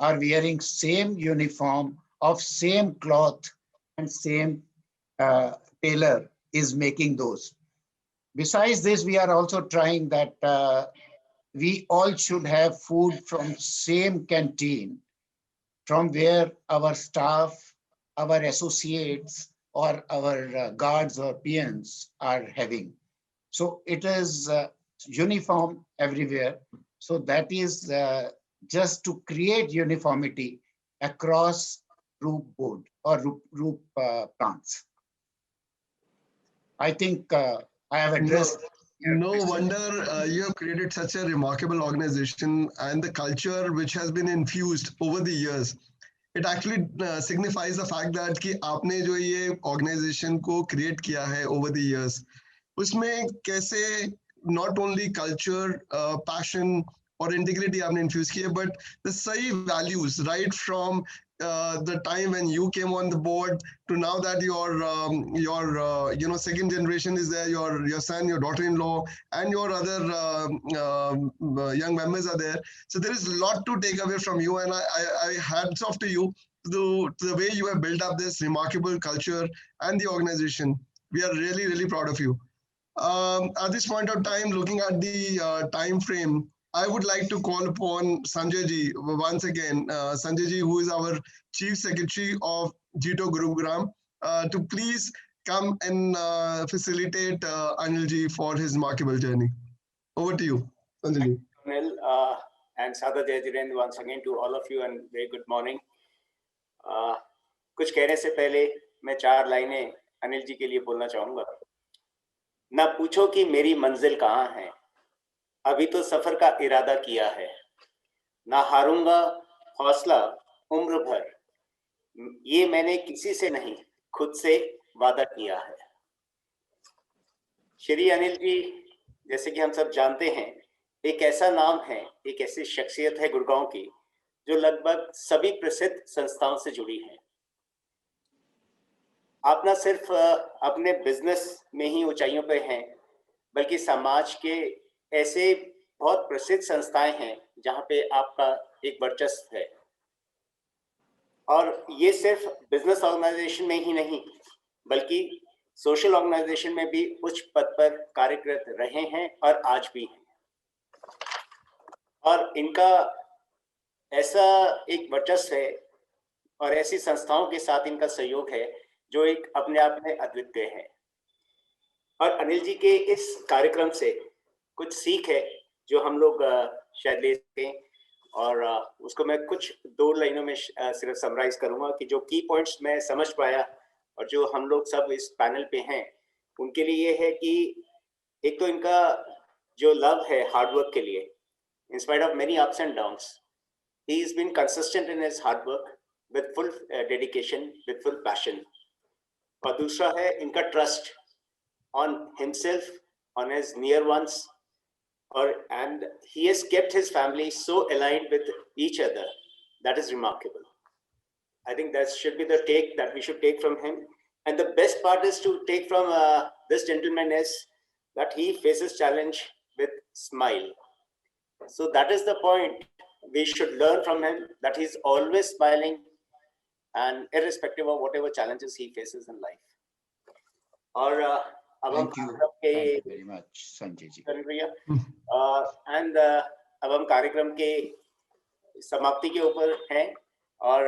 are wearing same uniform of same cloth and same tailor is making those. Besides this, we are also trying that we all should have food from same canteen, from where our staff, our associates, or our guards or peons are having. So it is uniform everywhere. So that is just to create uniformity across roof board or roof plants. I think I have addressed. No wonder you have created such a remarkable organization, and the culture which has been infused over the years. It actually signifies the fact that कि आपने जो ये organization को create किया है over the years, उसमें कैसे not only culture, passion और integrity आपने infuse किए, but the सही values right from the time when you came on the board to now that your second generation is there, your son, your daughter-in-law, and your other young members are there. So there is a lot to take away from you, and I hats off to you to the way you have built up this remarkable culture and the organization. We are really, really proud of you. At this point of time, looking at the time frame, I would like to call upon Sanjay ji once again. Sanjay ji, who is our Chief Secretary of Jito Gurugram, to please come and facilitate Anil ji for his remarkable journey. Over to you, Sanjay ji. Anil, and Sada Jai Jinendra once again to all of you, and very good morning. कुछ कहने से पहले मैं 4 लाइनें अनिल जी के लिए बोलना चाहूंगा. ना पूछो कि मेरी मंजिल कहाँ है, अभी तो सफर का इरादा किया है. ना हारूंगा हौसला उम्र भर, ये मैंने किसी से नहीं खुद से वादा किया है. श्री अनिल जी, जैसे कि हम सब जानते हैं, एक ऐसा नाम है, एक ऐसी शख्सियत है गुड़गांव की जो लगभग सभी प्रसिद्ध संस्थाओं से जुड़ी है. आप न सिर्फ अपने बिजनेस में ही ऊंचाइयों पे हैं, बल्कि समाज के ऐसे बहुत प्रसिद्ध संस्थाएं हैं जहां पे आपका एक वर्चस्व है. और ये सिर्फ बिजनेस ऑर्गेनाइजेशन में ही नहीं, बल्कि सोशल ऑर्गेनाइजेशन में भी उच्च पद पर कार्यरत रहे हैं और आज भी हैं. और इनका ऐसा एक वर्चस्व है और ऐसी संस्थाओं के साथ इनका सहयोग है जो एक अपने आप में अद्वितीय है. और अनिल जी के इस कार्यक्रम से कुछ सीख है जो हम लोग शायद ले सकें, और उसको मैं कुछ 2 लाइनों में सिर्फ समराइज करूंगा कि जो की पॉइंट्स मैं समझ पाया और जो हम लोग सब इस पैनल पे हैं उनके लिए ये है कि एक तो इनका जो लव है हार्डवर्क के लिए, in spite of many ups and downs, he has been consistent in his hard work with full dedication, with full passion. और दूसरा है इनका trust on himself, on his near ones, and he has kept his family so aligned with each other. That is remarkable. I think that should be the take that we should take from him. And the best part is to take from this gentleman is that he faces challenge with smile. So that is the point we should learn from him, that he's always smiling and irrespective of whatever challenges he faces in life. और अब हम very much, Sanjay ji. and अब हम कार्यक्रम के समाप्ति के ऊपर हैं, और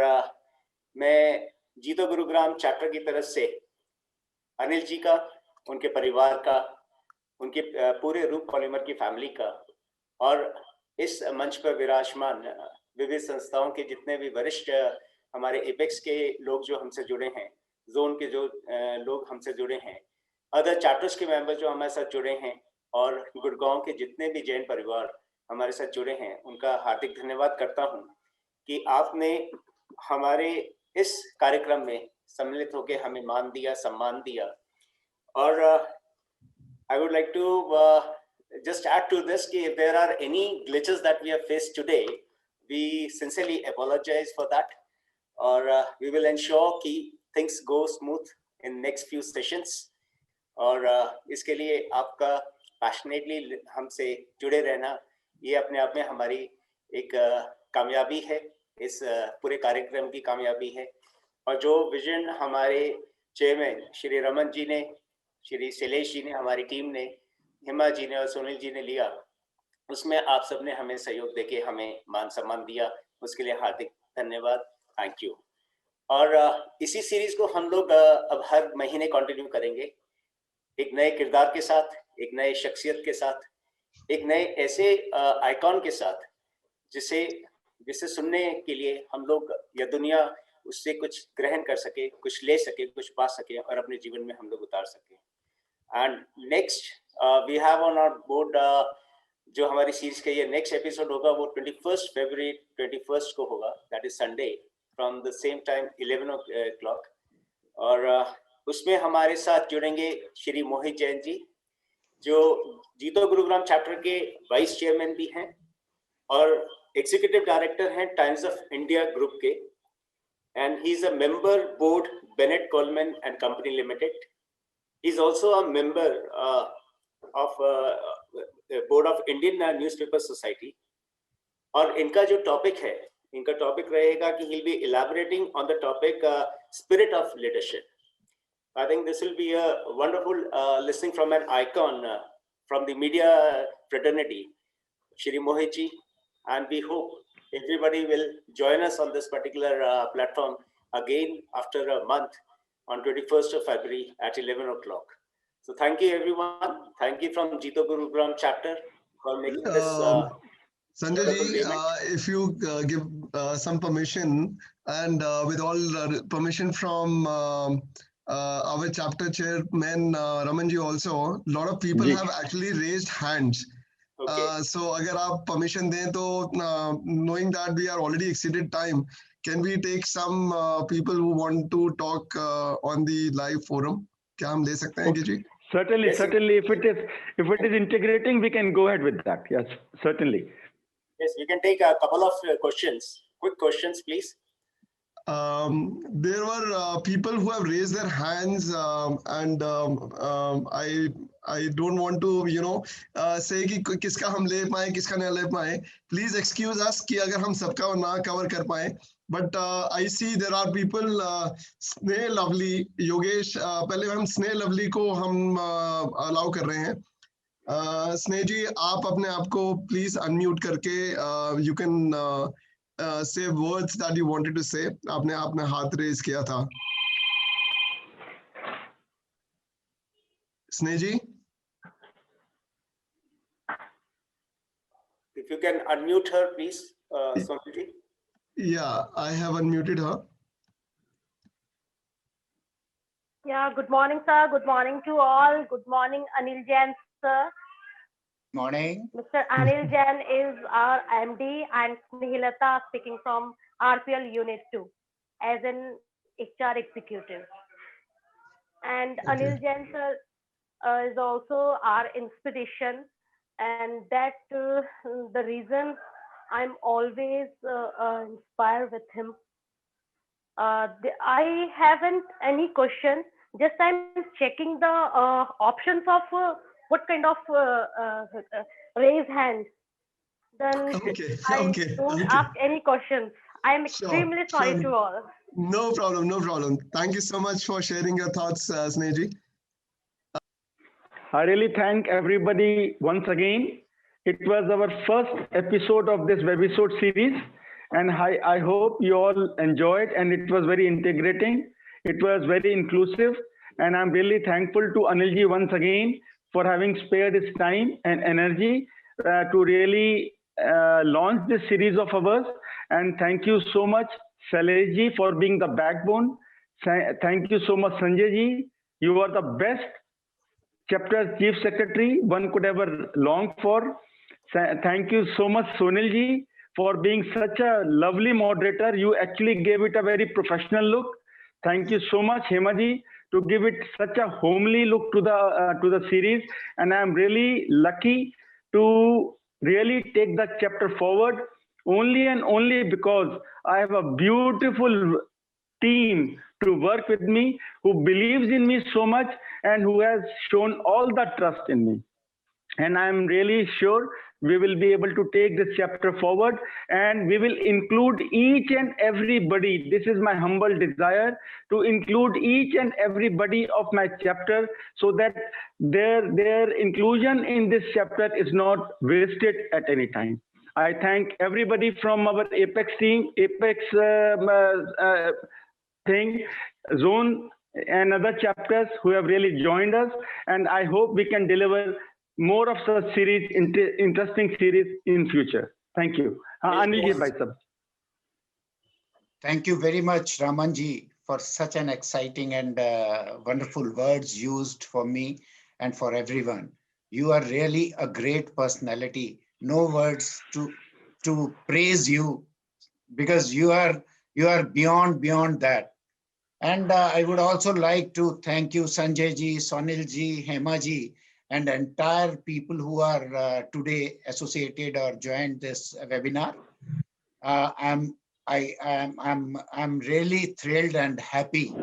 मैं जीतो गुरुग्राम चैप्टर की तरफ से अनिल जी का, उनके परिवार का, उनके पूरे रूप पॉलीमर की फैमिली का, और इस मंच पर विराजमान विविध संस्थाओं के जितने भी वरिष्ठ हमारे एपेक्स के लोग जो हमसे जुड़े हैं, जोन के जो लोग हमसे जुड़े हैं, अदर चैप्टर्स के मेंबर जो हमारे साथ जुड़े हैं, और गुड़गांव के जितने भी जैन परिवार हमारे साथ जुड़े हैं, उनका हार्दिक धन्यवाद करता हूं कि आपने हमारे इस कार्यक्रम में सम्मिलित होकर हमें मान दिया, सम्मान दिया. और I would like to just add to this कि if there are any glitches that we have faced today, we sincerely apologize for that, और we will ensure कि things go smooth in next few sessions. और इसके लिए आपका passionately हमसे जुड़े रहना, ये अपने आप में हमारी एक कामयाबी है, इस पूरे कार्यक्रम की कामयाबी है. और जो विजन हमारे चेयरमैन श्री रमन जी ने श्री शैलेश जी ने, हमारी टीम ने, हेमा जी ने और सोनिल जी ने लिया, उसमें आप सबने हमें सहयोग देके हमें मान सम्मान दिया, उसके लिए हार्दिक धन्यवाद, थैंक यू। और इसी सीरीज को हम लोग अब हर महीने कंटिन्यू करेंगे, एक नए किरदार के साथ, एक नए शख्सियत के साथ, एक नए ऐसे आइकॉन के साथ जिसे सुनने के लिए हम लोग या दुनिया उससे कुछ ग्रहण कर सके, कुछ ले सके, कुछ पा सके और अपने जीवन में हम लोग उतार सके। And next we have on our board, जो हमारी सीरीज का ये नेक्स्ट एपिसोड होगा वो 21 फरवरी 21 को होगा, that is Sunday, from the same time 11 o'clock। और उसमें हमारे साथ जुड़ेंगे श्री मोहित जैन जी, जो जीतो गुरुग्राम चैप्टर के वाइस चेयरमैन भी हैं और एग्जीक्यूटिव डायरेक्टर हैं टाइम्स ऑफ इंडिया ग्रुप के, and he is a member board Bennett Coleman and company limited. He is also a member of board of Indian newspaper society. और इनका जो topic है, इनका टॉपिक रहेगा कि he will be elaborating on the topic spirit of leadership. I think this will be a wonderful listening from an icon from the media fraternity, Shri Mohit ji, and we hope everybody will join us on this particular platform again after a month on 21st of February at 11 o'clock. So thank you everyone. Thank you from Jito Gurugram chapter for making this Sanjay wonderful ji, event. if you give some permission, and with all permission from our chapter chairman Raman ji also, a lot of people जी. have actually raised hands. Okay. So अगर आप permission दें तो knowing that we are already exceeded time, can we take some people who want to talk on the live forum? क्या हम ले सकते हैं जी? Certainly, Yes, certainly. If it is integrating, we can go ahead with that. Yes, certainly. Yes, we can take a couple of questions. Quick questions, please. There were people who have raised their hands, and I don't want to say कि किसका हम ले पाए किसका नहीं ले पाए. Please excuse us कि अगर हम सबका ना cover कर पाए. But I see there are people, Sneh Lovely, Yogesh, पहले हम Sneh Lovely को हम allow कर रहे हैं. स्नेह जी, आप अपने आप को प्लीज अनम्यूट करके you can say words that you wanted to say. आपने अपना हाथ रेज किया था. स्नेह जी, If you can unmute her, please, Sonal ji. yeah, I have unmuted her. Yeah, good morning, sir. Good morning to all. Good morning, Anil Jain, sir. Morning. Mr. Anil Jain is our MD and Snehilata speaking from RPL Unit 2 as an HR executive. And Okay. Anil Jain, sir, is also our inspiration, and that the reason I'm always inspired with him. I haven't any question. Just I'm checking the options of what kind of raise hand. Then Okay, I okay, don't okay. ask any questions. I am Sure, extremely sorry sure. to all. No problem, no problem. Thank you so much for sharing your thoughts, Sneh ji. I really thank everybody once again. It was our first episode of this webisode series, and I hope you all enjoyed, and it was very integrating. It was very inclusive, and I'm really thankful to Anil ji once again for having spared his time and energy to really launch this series of ours. And thank you so much, Shailesh ji, for being the backbone. Thank you so much, Sanjay ji. You are the best chapter chief secretary one could ever long for. Thank you so much, Sonal ji, for being such a lovely moderator. You actually gave it a very professional look. Thank you so much, Hema ji, to give it such a homely look to the series. And I'm really lucky to really take that chapter forward only and only because I have a beautiful team to work with me who believes in me so much and who has shown all the trust in me. And I'm really sure we will be able to take this chapter forward, and we will include each and everybody. This is my humble desire, to include each and everybody of my chapter, so that their inclusion in this chapter is not wasted at any time. I thank everybody from our Apex team, Apex zone, and other chapters who have really joined us, and I hope we can deliver more of such series, interesting series in future. Thank you. Anil bhai sab. Thank you very much, Ramanji, for such an exciting and wonderful words used for me and for everyone. You are really a great personality. No words to praise you, because you are beyond that. And I would also like to thank you, Sanjay ji, Sonil ji, Hema ji, and entire people who are today associated or joined this webinar. I'm really thrilled and happy.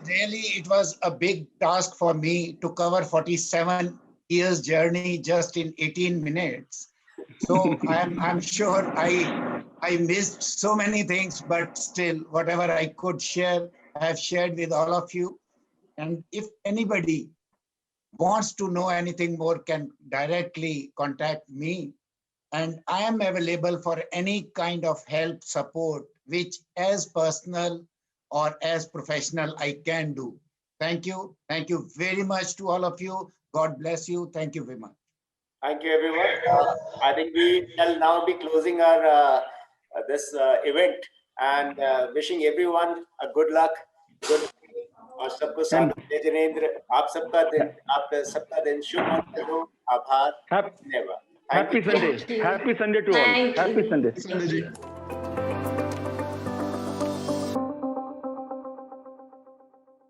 Really, it was a big task for me to cover 47 years journey just in 18 minutes. So I'm sure I missed so many things, but still, whatever I could share, I have shared with all of you. And if anybody wants to know anything more, can directly contact me. And I am available for any kind of help, support, which as personal or as professional I can do. Thank you. Thank you very much to all of you. God bless you. Thank you very much. Thank you, everyone. I think we shall now be closing our this event, and wishing everyone a good luck, good. और सबको साथ जय जिनेंद्र, आप सबका दिन शुभ मंगल हो. आभार. धन्यवाद. Happy Sunday. Happy Sunday to all. Thank you. Happy Sunday. Sanjay ji.